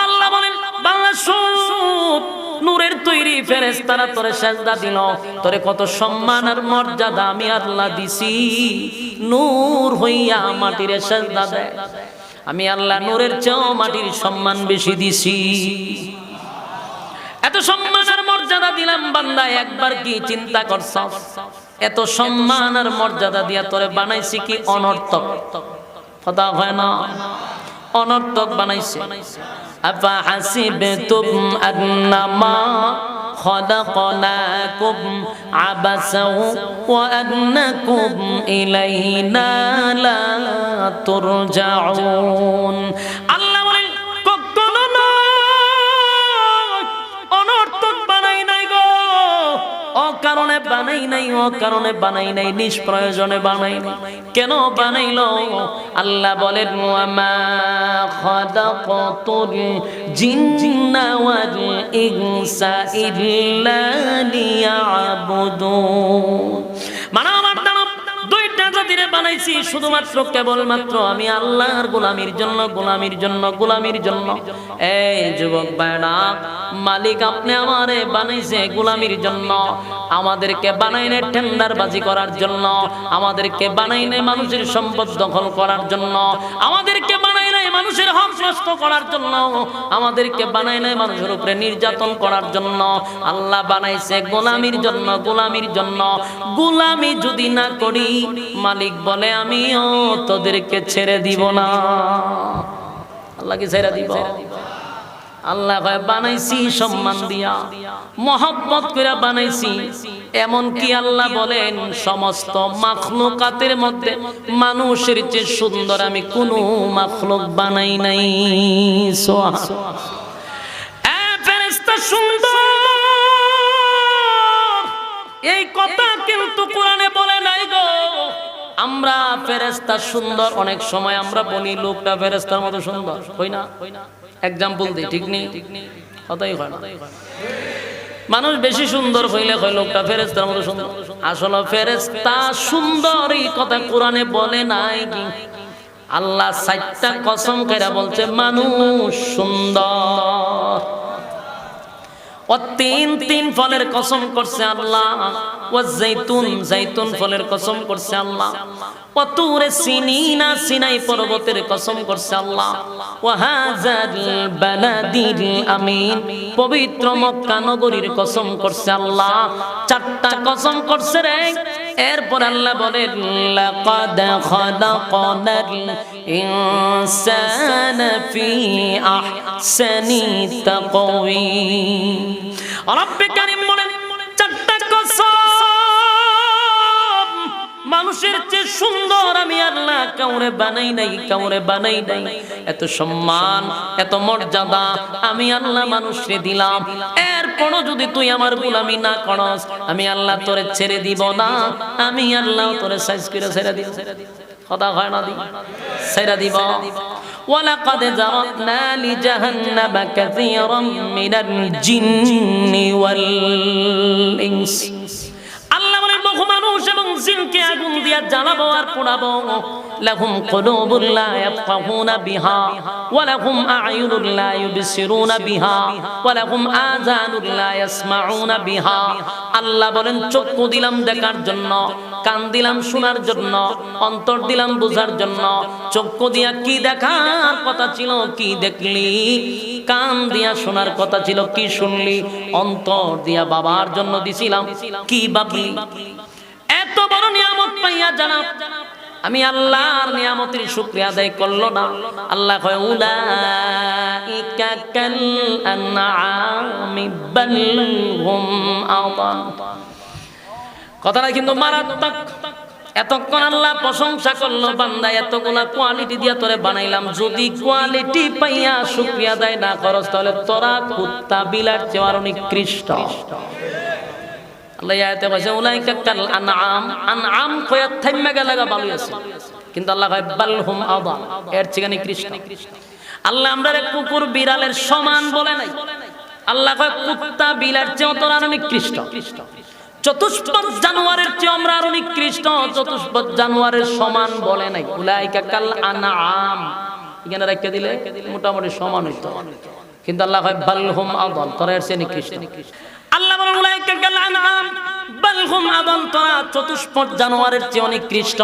আল্লাহ বলেন, বান্দা শুন, নূরের তৈরি ফেরেশতারা তোরে সেজদা দিল, তোরে কত সম্মান আর মর্যাদা আমি আল্লাহ দিছি, নূর হইয়া মাটির সাজদা দেয়। আমি আল্লাহ নূরের চেয়েও মাটির সম্মান বেশি দিছি। এত সম্মান আর মর্যাদা দিলাম বান্দা, একবার কি চিন্তা করছ? এত সম্মান আর মর্যাদা দিয়া তোরে বানাইছি কি অনর্থক? কথা হয় না, অনর্থক বানাইছে। আফা হাসিবতুম আন্নামা খলাকনাকুম আবাসাও ওয়া আন্নাকুম ইলাইনা লা তুরজাউন। আল্লাহ বলেন কখনো না, অনর্থক বানাই নাই গো, অকারণে বানাই নাই, অকারণে বানাই নাই, নিষ্প্রয়োজনে বানাই নাই। কেন বানাইলো? আল্লাহ বলেন ওয়ামা খালাকাতুল জিন্না ওয়াল ইনসা ইল্লা লিয়াবুদুন। মানে আমার দানব দুইটা জাতিরে বানাইছি শুধুমাত্র কেবলমাত্র আমি আল্লাহর গোলামির জন্য, গোলামির জন্য, গোলামির জন্য। এই যুবক ভাইরা, মালিক আপনি আমারে বানাইছে গোলামির জন্য। আমাদেরকে বানাইনে টেন্ডারবাজি করার জন্য, আমাদেরকে বানাইনে মানুষের সম্পদ দখল করার জন্য, আমাদেরকে বানাইনে মানুষের হক নষ্ট করার জন্য, আমাদেরকে বানাইনে মানুষের উপরে নির্যাতন করার জন্য। আল্লাহ বানাইছে গোলামির জন্য, গোলামির জন্য। গোলামি যদি না করি, মালিক বলে আমিও তোদেরকে ছেড়ে দিব না। আল্লাহ কি ছেড়ে দিব? আল্লাহ বানাইছি সম্মান দিয়া, মহব্বত করে বানাইছি। এমন কি আল্লাহ বলেন সমস্ত মাখলুকাতের মধ্যে মানুষের চেয়ে সুন্দর আমি কোন মাখলুক বানাই নাই। ফেরেশতা সুন্দর, এই কথা কিন্তু কোরআনে বলে নাই গো। আমরা ফেরেশতা সুন্দর, অনেক সময় আমরা বলি লোকটা ফেরেশতার মতো সুন্দর, হই না? এক্সাম্পল দিই, ঠিক নেই? কথাই হয় না। মানুষ বেশি সুন্দর হইলে হয় লোকটা ফেরেশতার মতো সুন্দর। আসলে ফেরেশতা সুন্দর এই কথা কোরআনে বলে নাই। কি আল্লাহ 4টা কসম করে বলছে মানুষ সুন্দর। ও তিন ফলের কসম করছে আল্লাহ। ও জাইতুন ফলের কসম করছে আল্লাহ। ও তুরে সিনিনা, সিনাই পর্বতের কসম করছে আল্লাহ। ও হাযাল বালাদিল আমিন, পবিত্র মক্কা নগরীর কসম করছে আল্লাহ। 4টা কসম করছে রে। এরপর আল্লাহ বলেন লাকাদ খালাকনাল ইনসানা ফি আহসানি তাকওয়িম। রব্বে কারীম বলেন 4টা কসম, মানুষের চেয়ে সুন্দর আমি আল্লাহ কাউরে বানাই নাই, কাউরে বানাই নাই। এত সম্মান, এত মর্যাদা আমি আল্লাহ মানুষরে দিলাম। এরপরও যদি তুই আমার গোলামি না করস, আমি আল্লাহ তোরে ছেড়ে দিব না। আমি আল্লাহ তোরে সাইজ করে ছেড়ে দিব। কথা হয় না? ছেড়ে দিব। ওয়ালাকাদ জারানা লিজাহান্নামা কাসীরাম মিনাল জিন্নি ওয়াল ইনস। আল্লাহ বলেন বহু মানুষ এবং জিনকে আগুন দিয়া জ্বালাবো আর পোড়াবো। লাহুম কুলুবুন লা ইয়াফকাহুনা বিহা ওয়া লাহুম আ'য়ুনুন লা ইউবসিরুনা বিহা ওয়া লাহুম আযানুন লা ইয়াসমাউনা বিহা। আল্লাহ বলেন চক্ষু দিলাম দেখার জন্য, কান দিলাম শোনার জন্য, অন্তর দিলাম বোঝার জন্য। চক্ষু দিয়া কি দেখার কথা ছিল কি দেখলি, কান দিয়া শোনার কথা ছিল কি শুনলি, অন্তর দিয়া বাবার জন্য দিছিলাম কি ভাবলি। এত বড় নিয়ামত পাইয়া জানা আমি আল্লাহর নিয়ামতের শুকরিয়া আদায় করলো না। আল্লাহ কয় উলাইকা কাল আনআমি বাল হুম আযাল। কথাটা কিন্তু মারাত্মক। এতক্ষণ আল্লাহ প্রশংসা করলো, বান্দা এতগুলা কোয়ালিটি দিয়া তোরে বানাইলাম, যদি কোয়ালিটি পাইয়া শুকরিয়া আদায় না করস তাহলে তোরা কুত্তা বিলার চেয়ে আরো নিকৃষ্ট। আল্লাহ আয়াতে বলেছে উলাইকা কাল আনআম। আনআম কয়া থাইমা গেলাগা ভালো আছে, কিন্তু আল্লাহ কয় বাল হুম আযাল, এর চেয়ে নিকৃষ্ট। আল্লাহ আমরারে কুকুর বিড়ালের সমান বলে নাই। আল্লাহ কয় কুত্তা বিলার চেয়ে তোরা আরো নিকৃষ্ট। চতুষ্পদ জানোয়ারের চেয়ে আমরা আরো নিকৃষ্ট, চতুষ্পদ জানোয়ারের সমান বলে নাই। উলাইকা কাল আনআম এখানে রাখতে দিলে মোটামুটি সমান হইতো, কিন্তু আল্লাহ কয় বাল হুম আযাল, তোরা এর চেয়ে নিকৃষ্ট। আল্লাহ বলেন উলাইকা কাল আনআম বাল হুম আদম তোরা চতুষ্পদ জানোয়ারের চেয়ে নিকৃষ্ট।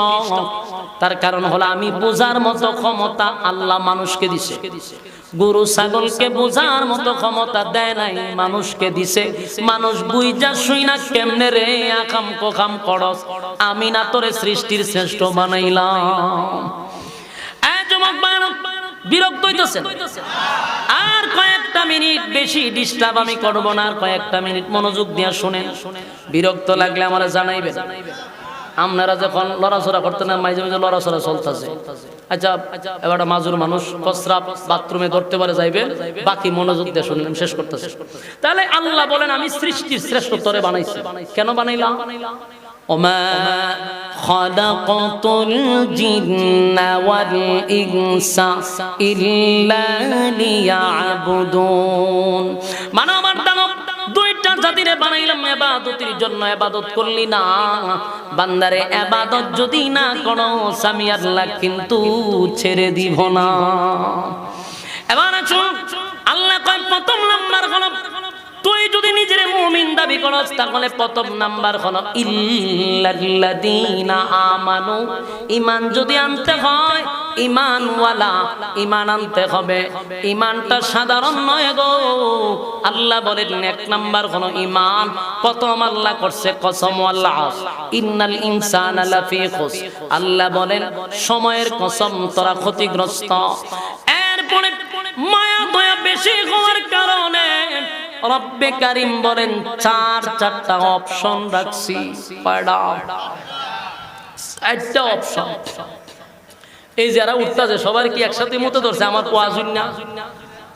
তার কারণ হলো আমি বোঝার মতো ক্ষমতা আল্লাহ মানুষকে দিছে, গরু ছাগলকে বোঝার মতো ক্ষমতা দেয় নাই, মানুষকে দিছে। মানুষ বুইজা শুই না কেমনে রে আকাম কোকাম করস, আমি না তোরে সৃষ্টির শ্রেষ্ঠ বানাইলাম। যুবক ভাইরা বিরক্ত হইতেছেন, আর কয়েকটা মিনিট বেশি ডিস্টার্ব আমি করব না, আর কয়েকটা মিনিট মনোযোগ দিয়ে শুনেন। বিরক্ত লাগলে আমারে জানাইবেন। আপনারা যখন লড়াচড়া করতেন না, মাঝে মাঝে লড়াচড়া চলতেছে, আচ্ছা এবারটা মাজুর মানুষ প্রস্রাব বাথরুমে ধরতে পারে যাইবেন, বাকি মনোযোগ দিয়ে শুনলেন, শেষ করতেছে। তাহলে আল্লাহ বলেন আমি সৃষ্টির শ্রেষ্ঠ তরে বানাইছি। কেন বানাইলাম? ওমা খালাকাতুল জিন্না ওয়াল ইনসা ইল্লা লিয়াবুদুন। মানব আর দানব দুইটা জাতিরে বানাইলাম ইবাদতের জন্য। ইবাদত করলি না বান্দারে, ইবাদত যদি না করো আমি আল্লাহ কিন্তু ছেড়ে দিব না। এবার আছো আল্লাহ কয় প্রথম নাম্বার হলো তুই যদি নিজের মুমিন দাবি করস তাহলে প্রথম নাম্বার হলো ইল্লাল্লাযীনা আমানু। ঈমান যদি আনতে হয় ঈমানওয়ালা ঈমান আনতে হবে। ঈমানটা সাধারণ নয় গো। আল্লাহ বলেন এক নাম্বার হলো ঈমান। প্রথম আল্লাহ করছে কসম আল্লাহ, ইন্নাল ইনসানা লাফি খুস। আল্লাহ বলেন সময়ের কসম তোরা ক্ষতিগ্রস্ত। এরপরে মায়া দয়া বেশি হওয়ার কারণে রব্বে কারীম বলেন চারটা অপশন রাখছি। চারটা অপশন। এই যারা উঠতেছে সবার কি একসাথে মতো ধরছে? আমার ওয়াজ না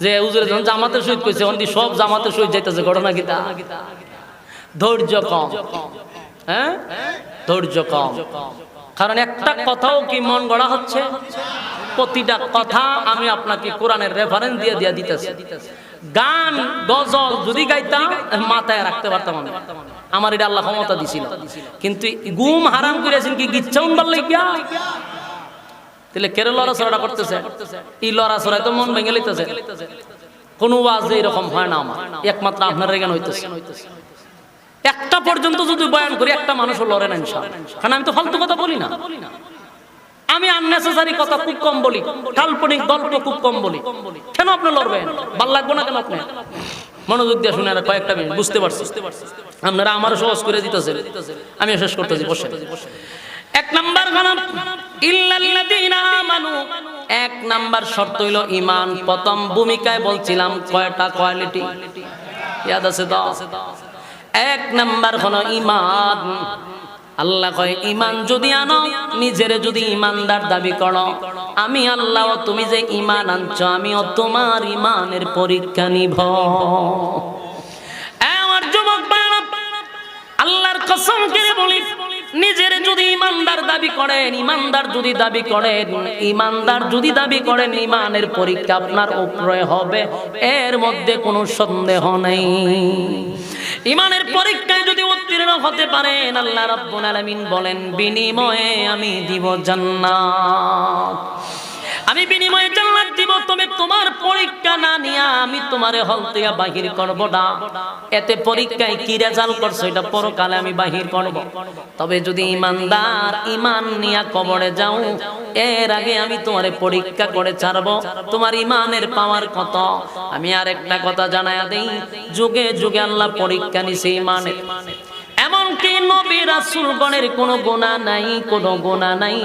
যে হুজুরে যখন জামাতের শহীদ কইছে সব জামাতের শহীদ যাইতেছে, ঘটনা কি তা? ধৈর্য কম। হ্যাঁ, ধৈর্য কম। কারণ একটা কথাও কি মন গড়া হচ্ছে? প্রতিটা কথা আমি আপনাকে কোরআনের রেফারেন্স দিয়ে দিতেছি। গান গজল যদি গাইতাম মাথায় রাখতে পারতাম আমি, আমার এটা আল্লাহ ক্ষমতা দিছিল। কিন্তু গুম হারাম করেছেন কি গিচ্ছাউন বললে গিয়া, তাহলে কেন লড়াচড়া করতেছে? এই লড়াচড়ায় তো মন ভেঙে লইতেছে। কোন ওয়াজ এরকম হয় না আমার, একমাত্র আপনার রেগান হইতেছে। একটা পর্যন্ত যদি বয়ান করি একটা মানুষও লড়ে না ইনশাআল্লাহ। কারণ আমি তো ফালতু কথা বলি না, আমি আননেসেসারি কথা খুব কম বলি, কাল্পনিক গল্প খুব কম বলি। কেন আপনি লড়বেন? ভাল লাগবে না কেন? আপনি মনোযোগ দিয়ে শুনে কয়েকটা মিনিট বুঝতে পারছি। আপনারা আমারও সহজ করে দিতেছেন, আমি শেষ করতেছি। বসে এক নাম্বার গান ইল্লাল্লাযীনা আমানু। এক নাম্বার শর্ত হইল ঈমান। প্রথম ভূমিকায় বলছিলাম কয়টা কোয়ালিটি ইয়াদ আছে তো? এক নাম্বার হলো ঈমান। আল্লাহ কয় ঈমান যদি আনো, নিজের যদি ঈমানদার দাবি করো, আমি আল্লাহ তুমি যে ঈমান আনছো আমিও তোমার ঈমানের পরীক্ষা নিব। আমার যুবক ভাইরা আল্লাহর কসম করে বলি, নিজের যদি ঈমানদার দাবি করেন, ঈমানদার যদি দাবি করেন, ঈমানদার যদি দাবি করেন, ঈমানের পরীক্ষা আপনার উপরে হবে, এর মধ্যে কোনো সন্দেহ নেই। ঈমানের পরীক্ষায় যদি উত্তীর্ণ হতে পারেন, আল্লাহ রাব্বুল আলামিন বলেন বিনিময়ে আমি দিব জান্নাত। আমি বিনিময়ে জান্নাত দিব, তবে তোমার পরীক্ষা না নিয়ে আমি তোমারে হল থেকে বাহির করব না। এতে পরীক্ষায় কি রেজাল্ট করছো এটা পরকালে আমি বাহির করব। তবে যদি ঈমানদার ঈমান নিয়ে কবরে যাও, এর আগে আমি তোমারে পরীক্ষা করে ছাড়ব তোমার ঈমানের পাওয়ার কত। আমি আরেকটা কথা জানায়া দেই, যুগে যুগে আল্লাহ পরীক্ষা নিছে ঈমানের। এমনকি নবী রাসূলগণের কোনো গুনাহ নাই, কোনো গুনাহ নাই।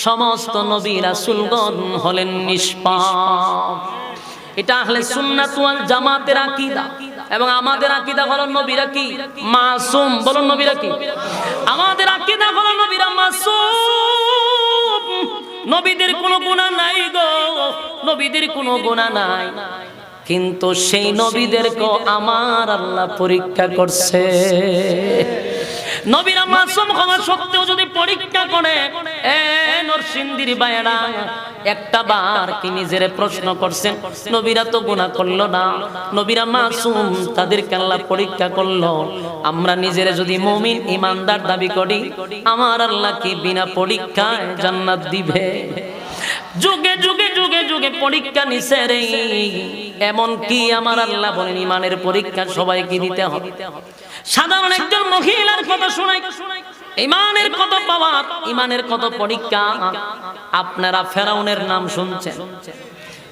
সমস্ত নবী রাসূলগণ হলেন নিষ্পাপ। এটা আহলে সুন্নাত ওয়াল জামাতের আকীদা। এবং আমাদের আকীদা হলো নবীরা কি মাসুম। বলুন নবীরা কি? আমাদের আকীদা হলো নবীরা মাসুম। নবীদের কোনো গুনাহ নাই গো, নবীদের কোনো গুনাহ নাই। কিন্তু সেই নবীদেরকে আমার আল্লাহ পরীক্ষা করছে। নবীরা মাসুম হওয়া সত্ত্বেও যদি পরীক্ষা করে, নরসিংদীর ভাইয়েরা একটা বার কি নিজেরে প্রশ্ন করছেন, নবীরা তো গুনাহ করলো না, নবীরা মাসুম, তাদেরকে আল্লাহ পরীক্ষা করলো। আমরা নিজেরা যদি মুমিন ঈমানদার দাবি করি, আমার আল্লাহ কি বিনা পরীক্ষায় জান্নাত দিবে? যুগে যুগে যুগে যুগে পরীক্ষা নিছে রে। এমন কি আমার আল্লাহ বলেন ইমানের পরীক্ষা সবাইকে দিতে হবে। সাধারণ একজন মহিলার কথা শোনাই, ইমানের কত পাওয়ার, ইমানের কত পরীক্ষা। আপনারা ফেরাউনের নাম শুনছেন।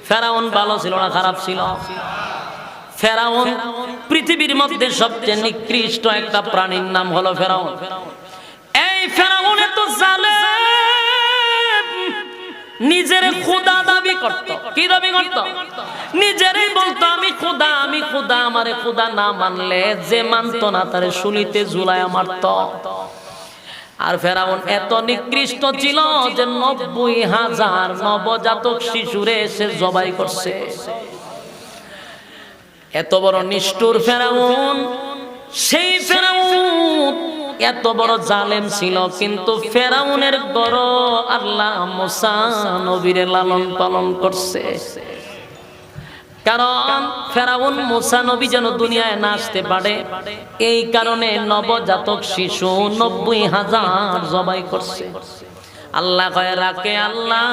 ফেরাউন ভালো ছিল না খারাপ ছিল? ফেরাউন পৃথিবীর মধ্যে সবচেয়ে নিকৃষ্ট একটা প্রাণীর নাম হলো ফেরাউন। এই ফেরাউন এত জালেম, নিজের খোদা দাবি করত। কি দাবি করত? নিজেরই বলতো আমি খোদা, আমি খোদা। আমারে খোদা না মানলে যে মানতো না তারে শুলিতে ঝুলায় মারত। আর ফেরাউন এত নিকৃষ্ট ছিল যে ৯০,০০০ নবজাতক শিশুরে সে জবাই করছে। এত বড় নিষ্ঠুর ফেরাউন। সেই ফেরাউন এত বড় জালেম ছিল, কিন্তু ফেরাউনের বড় আল্লাহ মুসা নবীরে লালন পালন করছে। কারণ ফেরাউন মুসা নবী যেন দুনিয়ায় না আসতে পারে, এই কারণে নবজাতক শিশু ৯০,০০০ জবাই করছে। আল্লাহ কয় রাখে আল্লাহ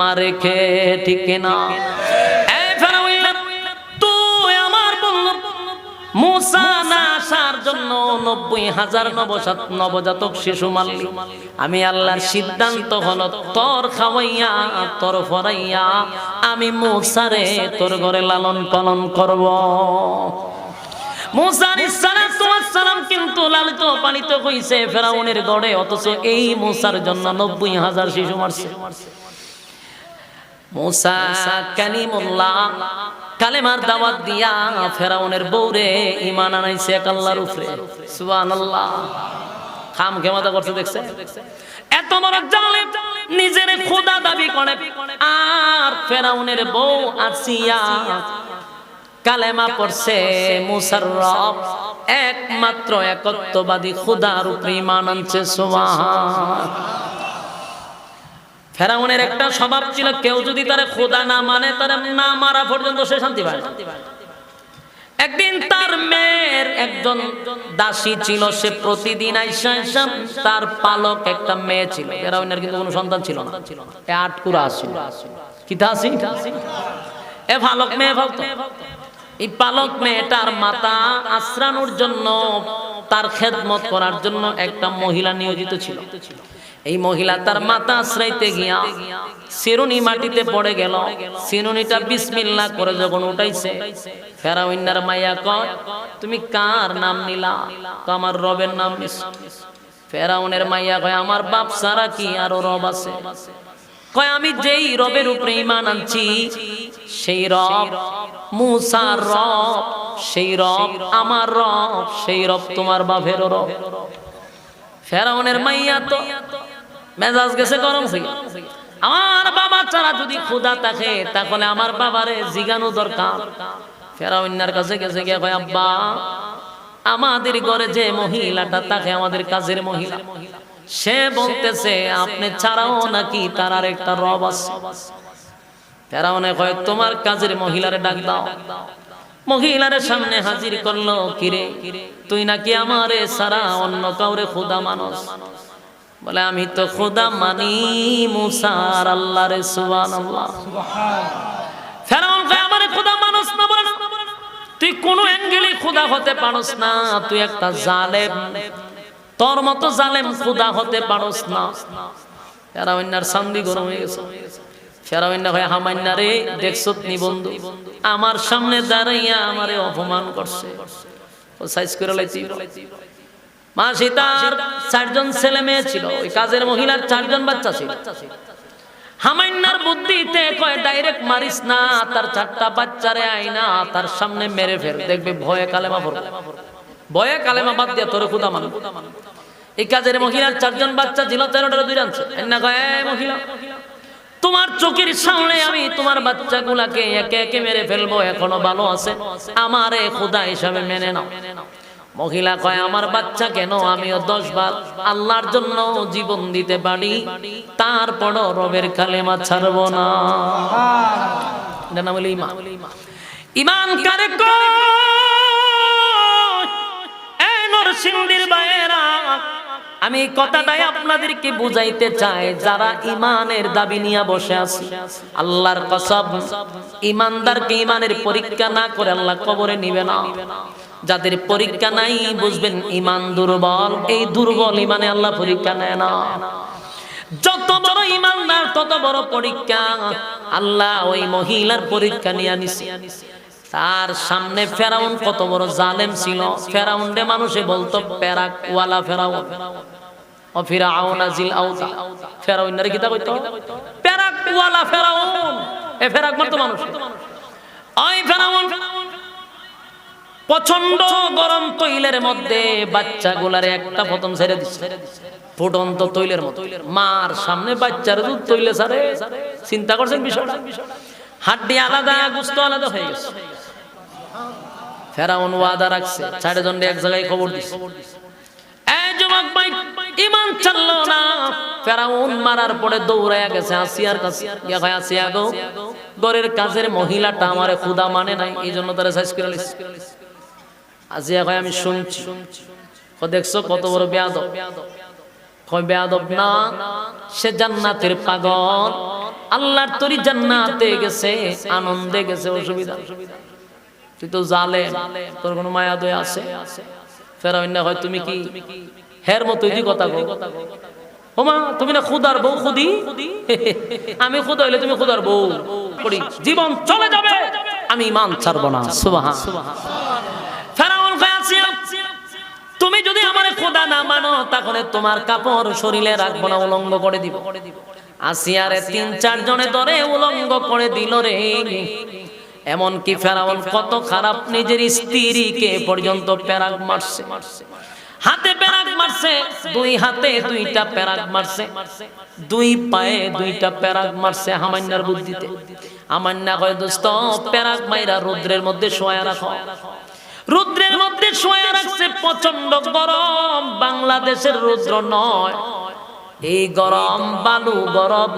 মারে খে, ঠিক না? মুসা না আসার জন্য ৯০,০০০ নবজাতক শিশু মারলি। আমি আল্লাহর সিদ্ধান্ত হলো তোর খাওয়াইয়া তোর ফরাইয়া আমি মুসারে তোর ঘরে লালন পালন করব। মুসা আলাইহিস সালাম কিন্তু লালিত পালিত হইছে ফেরাউনের ঘরে, অথচ এই মুসার জন্য ৯০,০০০ শিশু মারছে। মুসা কালিমুল্লাহ কালেমার দাওয়াত দিয়া ফেরাউনের বউরে ঈমান আনাইছে এক আল্লাহর উপরে। সুবহানাল্লাহ। খাম খেমাতা করতে দেখছে। এত বড় জালেম, নিজের খোদা দাবি করে। আর ফেরাউনের বউ আসিয়া কালেমা পড়ছে মুসার রব একমাত্র একত্ববাদী খোদার উপরে ঈমান আনছে। সুবহান। ফেরাউনের একটা স্বভাব ছিল, কেউ যদি তারে খোদা না মানে তারে না মারা পর্যন্ত সে শান্তি পায় না। একদিন তার মেয়ের একজন দাসী ছিল, সে প্রতিদিন আইসা তার পালক একটা মেয়ে ছিল। ফেরাউনের কিন্তু কোনো সন্তান ছিল না। এ আটকুরা আসিল কি দাসী, এ পালক মেয়ে বলতো। এই পালক মেয়েটার মাতা আশ্রানোর জন্য, তার খেদমত করার জন্য একটা মহিলা নিয়োজিত ছিল। এই মহিলা তার মাথা আশ্রাইতে গিয়া শিরুনি মাটিতে পড়ে গেল। শিরুনিটা বিসমিল্লাহ করে যখন উঠাইছে, ফেরাউনের মাইয়া কয় তুমি কার নাম নিলা? তো আমার রবের নাম নিছো। ফেরাউনের মাইয়া কয় আমার বাপ ছাড়া কি আরো রব আছে? কয় আমি যেই রবের উপরে ঈমান আনছি সেই রব মুসার রব, সেই রব আমার রব, সেই রব তোমার বাপেরও রব। ফেরাউনের মাইয়া তো মেজাজ গেছে গরম হয়ে। আমার বাবা ছাড়া যদি খোদা থাকে তাহলে আমার বাবারে জিগানো দরকার। ফেরাউনের কাছে গেছে গিয়ে কয় আব্বা আমাদের ঘরে যে মহিলাটা থাকে, আমাদের কাজের মহিলা, সে বলতেছে আপনি ছাড়াও নাকি তার আর একটা রব আছে। ফেরাউনে কয় তোমার কাজের মহিলারে ডাক দাও। মহিলার সামনে হাজির করলো, কিরে তুই নাকি আমারে সারা অন্য কাউরে খোদা মানস? বলে আমি তো খোদা মানি মুসার আল্লাহরে। সুবহানাল্লাহ। ফেরাউন কয় আমারে খোদা মানস না? বলে না, তুই কোন অ্যাঙ্গেলে খোদা হতে পারস না, তুই একটা জালেম, তোর মতো জালেম খোদা হতে পারস না। ফেরাউনের সান্দি গরম হয়ে গেছে। ফেরাউন ভাই হামান্না রে দেখছত নি বন্ধু, আমার সামনে দাঁড়াইয়া আমারে অপমান করছে। ও সাইজ করে লাইছি। মাসি তার 4 জন ছেলে মেয়ে ছিল, ওই কাজের মহিলার 4 জন বাচ্চা ছিল। হামান্নার বুদ্ধিতে কয় ডাইরেক্ট মারিস না, তার 4টা বাচ্চারে আইনা তার সামনে মেরে ফেল, দেখবে ভয়ে কালেমা পড়বে। ভয়ে কালেমা বাদ দিয়া তোরে খোদা মানব। এই কাজের মহিলার 4 জন বাচ্চা ছিল, 13টার 2 আনছে। না কয় এই মহিলা তোমার চোখের সামনে আমি তোমার বাচ্চাগুলাকে একে একে মেরে ফেলবো, এখনো ভালো আছে, আমারে খোদা হিসাবে মেনে নাও। মহিলা কয় আমার বাচ্চা কেন, আমিও 10 বার আল্লাহর জন্য জীবন দিতে পারি, তারপরও রবের কালেমা ছাড়বো না। এটা নাম হলো ঈমান। ঈমান কারে কয়? এই নরসিংদীর বাইরা আমি এই কথাটাই আপনাদেরকে বুঝাইতে চাই, যারা ইমানের দাবি নিয়ে বসে আছে, আল্লাহর কসম, ইমানদারকে ইমানের পরীক্ষা না করে আল্লাহ কবরে নিবে না। যাদের পরীক্ষা নাই বুঝবেন ইমান দুর্বল, এই দুর্বল ইমানে আল্লাহ পরীক্ষা নেয় না। যত বড় ইমানদার তত বড় পরীক্ষা। আল্লাহ ওই মহিলার পরীক্ষা নিয়ে নিছে। তার সামনে ফেরাউন কত বড় জালেম ছিল। ফেরাউনরে মানুষে বলতো পেরাক ওয়ালা ফেরাউন, ও ফিরাউনা জিল আউতা। ফেরাউনের কি তা কইতো? পেরাক ওয়ালা ফেরাউন। এ ফেরাক মারতো মানুষ। ওই ফেরাউন প্রচন্ড গরম তৈলের মধ্যে বাচ্চাগুলারে একটা প্রথম ছেড়ে দিচ্ছে, ফুটন্ত তৈলের মতো। মার সামনে বাচ্চার দুধ তৈলে ছাড়ে। চিন্তা করছেন বিষয়টা? হাড্ডি আলাদা, গোশত আলাদা হয়ে গেছে। ফেরাউন ওয়াদা রাখছে, 4 জনকে এক জায়গায় খবর দিছে, এই যুবক ভাই ঈমান ছাড়লো না। ফেরাউন মারার পরে দৌড়ায়া গেছে আসিয়ার কাছে। গিয়া কয়, আসিয়া গো, ঘরের কাজের মহিলাটা আমারে খোদা মানে নাই, এইজন্য তারে সাইজ করে লিছে। আসিয়া কয়, আমি শুনছি। কয়, দেখছো কত বড় বেয়াদব? কয়, বেয়াদব না, সে জান্নাতের পাগল। আল্লাহর তরি জান্নাতে গেছে, আনন্দে গেছে, অসুবিধা। তুই তো জালেম, তোর কোনো মায়া দয়া আছে? ফেরাউন না হয়, তুমি কি হের মতোই দি কথা কও? ওমা, তুমি না খুদার বউ? খুদি? আমি খুদা হইলে তুমি খুদার বউ? করি জীবন চলে যাবে, আমি ঈমান ছাড়ব না। সুবহান। ফেরাউন কয়, আসিয়া, তুমি যদি আমারে খোদা না মানো তাহলে তোমার কাপড় শরীরে রাখবো না, উলঙ্গ করে দিব। আসিয়ারে 3-4 জনে ধরে উলঙ্গ করে দিল রে। এমন কি ফেরাউন কত খারাপ, নিজের স্ত্রীকে পর্যন্ত পেরাক মারছে। হাতে পেরাক মারছে, 2 হাতে 2টা পেরাক মারছে, 2 পায়ে 2টা পেরাক মারছে হামান্নার বুদ্ধিতে। হামান্না কয়, দোস্ত, পেরাক মাইরা রৌদ্রের মধ্যে শোয়া রাখো। রৌদ্রের মধ্যে শোয়া রাখছে, প্রচন্ড গরম। বাংলাদেশের রৌদ্র নয়, এই গরম বালু গরম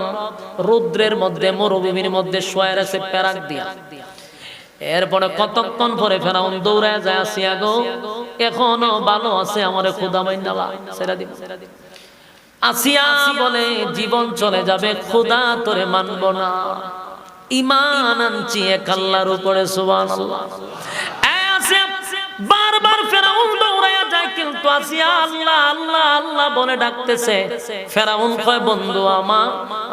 রৌদ্রের মধ্যে, মরুভূমির মধ্যে শোয়া রাখছে পেরাক দিয়া। এরপরে কতক্ষণ পরে ফেরাউন দৌড়ায় যায়, আসিয়া গো, এখনো ভালো আছে, আমারে খোদা মাইন্নালা ছেড়ে দিব। আসিয়া বলে, জীবন চলে যাবে, খোদা তোরে মানব না, ঈমান আনছি এক আল্লাহর উপরে। সুবহানাল্লাহ। বারবার ফেরাউন দৌড়ায়া যায়, কিন্তু আসিয়া আল্লাহ আল্লাহ আল্লাহ বলে ডাকতেছে। ফেরাউন কয়, বন্ধু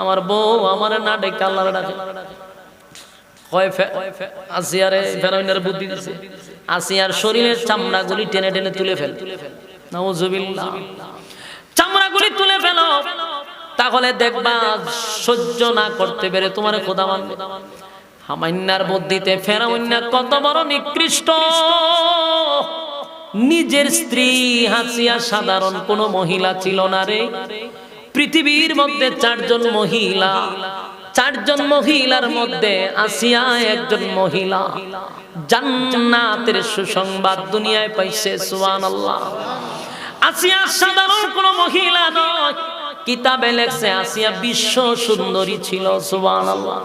আমার বউ আমারে না ডেকে আল্লাহরে ডাকে। কয়, আসিয়ারে ফেরাউনের বুদ্ধি দিছে, আসিয়ার শরীরের চামড়াগুলি টেনে টেনে তুলে ফেল। নাউজুবিল্লাহ। চামড়াগুলি তুলে ফেলো, তাহলে দেখবা সহ্য না করতে পেরে তোমারে খোদা মানবে। হামান্নার বুদ্ধিতে ফেরাউন কত বড় নিকৃষ্ট। নিজের স্ত্রী হাসিয়া সাধারণ কোন মহিলা ছিল না রে। পৃথিবীর মধ্যে 4 জন মহিলা, 4 জন মহিলার মধ্যে আসিয়া একজন মহিলা জান্নাতের সুসংবাদ দুনিয়ায় পাইছে। সুবহানাল্লাহ। আসিয়া সাধারণ কোন মহিলা নয়, কিতাবে লেখছে আসিয়া বিশ্ব সুন্দরী ছিল। সুবহানাল্লাহ।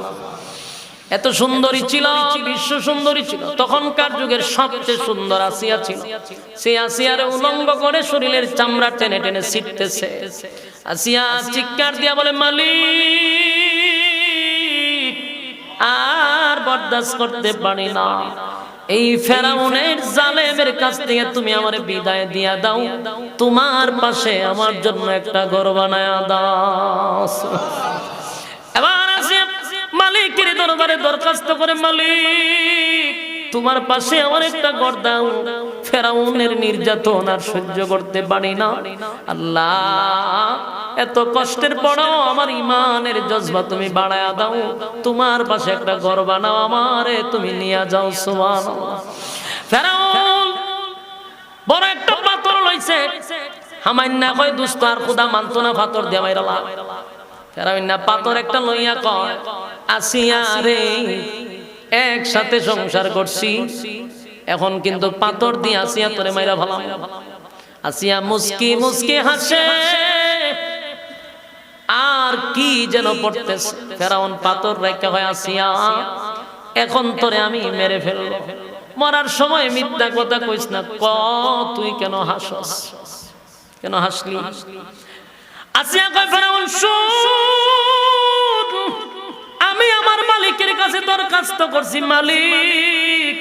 এত সুন্দরী ছিল, বিশ্ব সুন্দরী ছিল। তখনকার যুগের সবচেয়ে সুন্দর আসিয়া ছিল। সেই আসিয়ারে উলঙ্গ করে শরীরের চামড়া টেনে টেনে ছিটতেছে। আসিয়া চিৎকার দিয়া বলে, মালিক, আর বরদাস্ত করতে পারি না, এই ফেরাউনের জালেমের কাছ থেকে তুমি আমারে বিদায় দিয়া দাও, তোমার পাশে আমার জন্য একটা ঘর বানায়া দাও। এবার আসিয়া মালিকের দরবারে দরখাস্ত করে, মালিক, তোমার পাশে আমার একটা ঘর দাও, ফেরাউনের নির্যাতন আর সহ্য করতে পারি না। আল্লাহ, এত কষ্টের পরও আমার ঈমানের জজবা তুমি বাড়ায়া দাও, তোমার পাশে একটা ঘর বানাও, আমারে তুমি নিয়ে যাও। সুবহানাল্লাহ। ফেরাউন বড় একটা পাথর লইছে। হামান্না কয়, দোস্ত আর খোদা মানতো না, পাথর দিয়া মাইরালা। ফেরাউন পাথর একটা লইয়া কয়, আসিয়া রে, একসাথে সংসার করছি, এখন কিন্তু পাথর দিয়ে আসিয়া তোরে মাইরা ভালাম। আসিয়া মুস্কি মুস্কি হাসে, আর কি যেন পড়তেছে। ফেরাউন পাথর রেখা হয়, আসিয়া, এখন তোরে আমি মেরে ফেলব, মরার সময় মিথ্যা কথা কইস না, ক তুই কেন হাসস? কেন হাসলি? আসিয়া কয় ফেরাউন শুন, আমি আমার মালিকের কাছে দরখাস্ত করছি, মালিক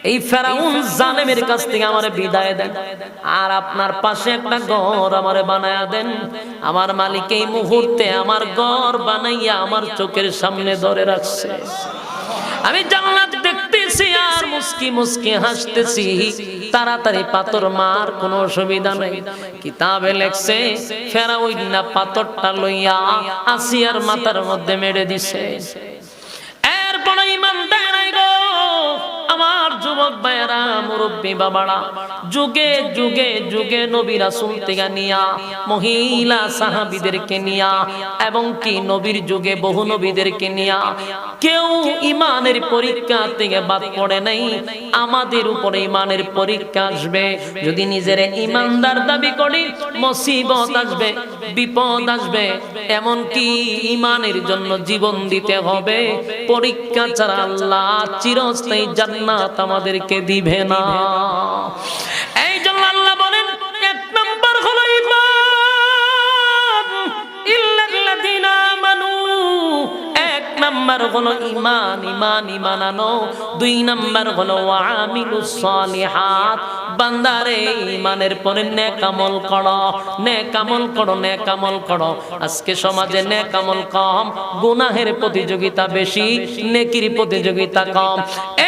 এই ফেরাউন জালেমের কাছ থেকে আমারে বিদায় দেন, আর আপনার পাশে একটা ঘর আমারে বানায়া দেন। আমার মালিক এই মুহূর্তে আমার ঘর বানাইয়া আমার চোখের সামনে ধরে রাখছে। আমি জান্নাত দেখতেছি আর মুস্কি মুস্কি হাসতেছি। তাড়াতাড়ি পাথর মার, কোনো অসুবিধা নেই। কিতাবে লেখছে ফেরাউন না পাথরটা লইয়া আসিয়ার মাথার মধ্যে মেরে দিছে। এরপর ইমানদার গো আমার যুবক ভাইয়েরা, মুরব্বী বাবারা, যুগে যুগে যুগে নবী রাসূল থেকে নিয়া, মহিলা সাহাবীদেরকে নিয়া, এবং কি নবীর যুগে বহু নবীদেরকে নিয়া কেউ ইমানের পরীক্ষা থেকে বাদ পড়ে নাই। আমাদের উপরে ইমানের পরীক্ষা আসবে, যদি নিজের ইমানদার দাবি করি মুসিবত আসবে, বিপদ আসবে, এমন কি ইমানের জন্য জীবন দিতে হবে। পরীক্ষা ছাড়া আল্লাহ চিরস্থায়ী জান্নাত আমাদেরকে দিবে না। এই জন্য আল্লাহ বলেন এক নাম্বার হলো ঈমান, ইল্লাল্লাযীনা আমানু। এক নাম্বার হলো ঈমান, ঈমান ঈমান আনো। দুই নাম্বার হলো ওয়ামিলুস সালিহাত। বান্দারে ঈমানের পরে নেক আমল করো, নেক আমল করো, নেক আমল করো। আজকে সমাজে নেক আমল কম, গুনাহের প্রতিযোগিতা বেশি, নেকির প্রতিযোগিতা কম।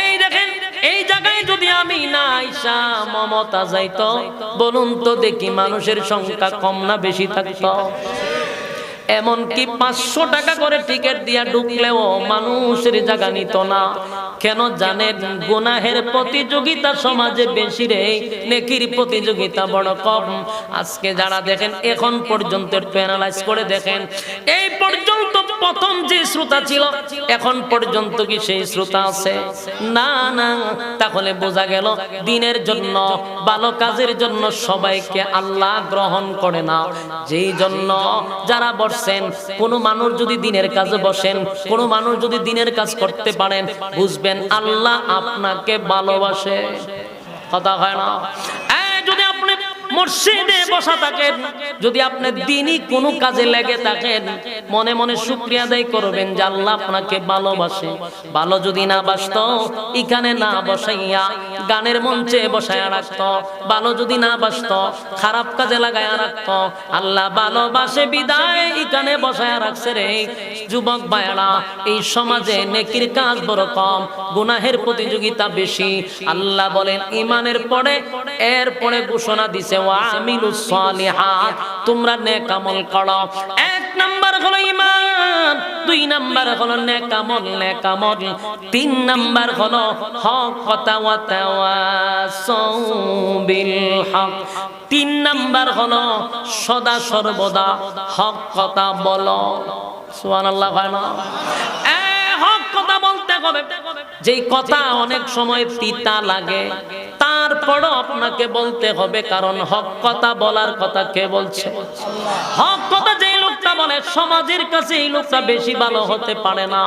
এই দেখেন, এই জায়গায় যদি আমি না আইসা মমতা যাইতো, বলুন তো দেখি মানুষের সংখ্যা কম না বেশি থাকতো? এমনকি 500 টাকা করে টিকিট দিয়া ঢুকলেও মানুষের জায়গা নিত না। কেন জানেন? গুনাহের প্রতিযোগিতা সমাজে বেশি রে, নেকির প্রতিযোগিতা বড় কম। আজকে যারা দেখেন এখন পর্যন্ত অ্যানালাইজ করে দেখেন, এই পর্যন্ত প্রথম যে শ্রোতা ছিল এখন পর্যন্ত কি সেই শ্রোতা আছে? না না। তাহলে বোঝা গেল দ্বীনের জন্য, ভালো কাজের জন্য সবাইকে আল্লাহ গ্রহণ করে না। যেই জন্য যারা বসেন, কোন মানুষ যদি দ্বীনের কাজে বসেন, কোন মানুষ যদি দ্বীনের কাজ করতে পারেন, বুঝবেন আল্লাহ আপনাকে ভালোবাসে। কথা হয় না? যদি আপনি মসজিদে বসা থাকেন, যদি আপনি দ্বীনি কোনো কাজে লেগে থাকেন, মনে মনে শুকরিয়া আদায় করবেন যে আল্লাহ আপনাকে ভালোবাসে। ভালো যদি না বাসতো এখানে না বসাইয়া গানের মঞ্চে বসায়া রাখতো। ভালো যদি না বাসতো খারাপ কাজে লাগায়া রাখতো। আল্লাহ ভালোবাসে বিদায় এখানে বসায়া রাখছে রে। যুবক ভাইরা, এই সমাজে নেকির কাজ বড় কম, গুনাহের প্রতিযোগিতা বেশি। আল্লাহ বলেন ঈমানের পরে এরপরে ঘোষণা দিছে ওয়ামিলুস সালিহাত, তোমরা নেক আমল করো। এক নাম্বার হলো ঈমান, দুই নাম্বার হলো নেক আমল, নেক আমল। তিন নাম্বার হলো হক কথা ওয়া তাওয়াসাউ বিল হক। তিন নাম্বার হলো সদা সর্বদা হক কথা বলো। সুবহানাল্লাহ। হয় না? হক কথা বলতে হবে। যেই কথা অনেক সময় তিতা লাগে, তারপরও আপনাকে বলতে হবে, কারণ হক কথা বলার কথা কে বলছে? হক কথা যেই লোকটা বলে সমাজের কাছে এই লোকটা বেশি ভালো হতে পারে না।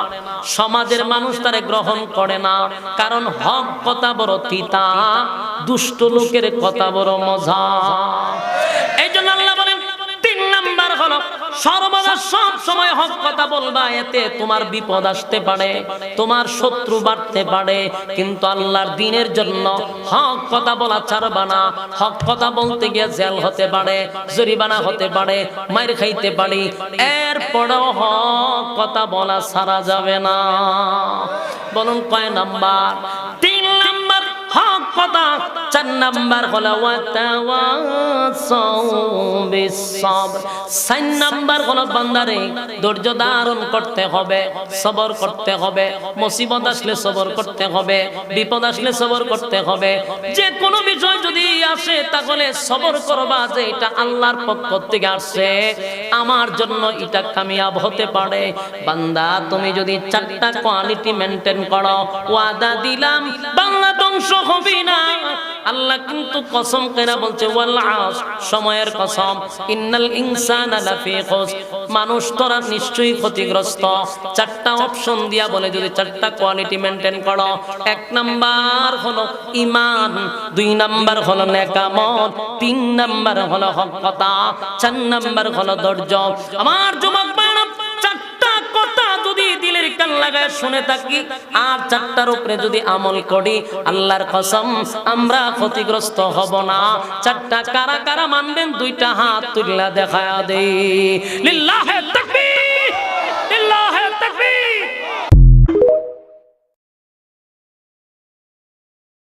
সমাজের মানুষ তারে গ্রহণ করে না, কারণ হক কথা বড় তিতা, দুষ্ট লোকের কথা বড় মজা। এই জন্য আল্লাহ বলেন তিন নাম্বার হলো সর্বদা সব সময় হক কথা বলবা। এতে তোমার বিপদ আসতে পারে, তোমার শত্রু বাড়তে পারে, কিন্তু আল্লাহর দ্বীনের জন্য হক কথা বলা ছাড়বা না। হক কথা বলতে গিয়ে জেল হতে পারে, জরিমানা হতে পারে, মাইর খাইতে পারি, এরপরও হক কথা বলা ছাড়া যাবে না। বলুন কয় নাম্বার? তিন নাম্বার হক কথা। চার নাম্বার হলো ওয়া তাওয়াসাউ বিস সাবর। চার নাম্বার হলো বান্দারে ধৈর্য ধারণ করতে হবে, সবর করতে হবে। মুসিবত আসলে সবর করতে হবে, বিপদ আসলে সবর করতে হবে। যে কোনো বিষয় যদি আসে তাহলে সবর করবা যে এটা আল্লাহর পক্ষ থেকে আসছে, আমার জন্য এটা কামিয়াব হতে পারে। বান্দা তুমি যদি চারটা কোয়ালিটি মেইনটেইন করো, ওয়াদা দিলাম বাংলা ধ্বংস হবে না। আল্লাহ কিন্তু কসম করে বলছে ওয়াল আস, সময়ের কসম, ইন্নাল ইনসানা লাফি খুস, মানুষ তোরা নিশ্চয়ই ক্ষতিগ্রস্ত। চারটা অপশন দিয়া বলে যদি চারটা কোয়ালিটি মেইনটেইন করো, এক নাম্বার হলো ঈমান, দুই নাম্বার হলো নেকামত, তিন নাম্বার হলো হক কথা, চার নাম্বার হলো ধৈর্য। আমার যুবক ভাইরা, চারটা কথা যদি দিলের কান লাগায় শুনে থাকি আর চারটার উপরে যদি আমল করি, আল্লাহর কসম আমরা ক্ষতিগ্রস্ত হব না। চারটা কারা কারা মানবেন? দুইটা হাত তুললা দেখায়া দেই। লিল্লাহে তাকবীর।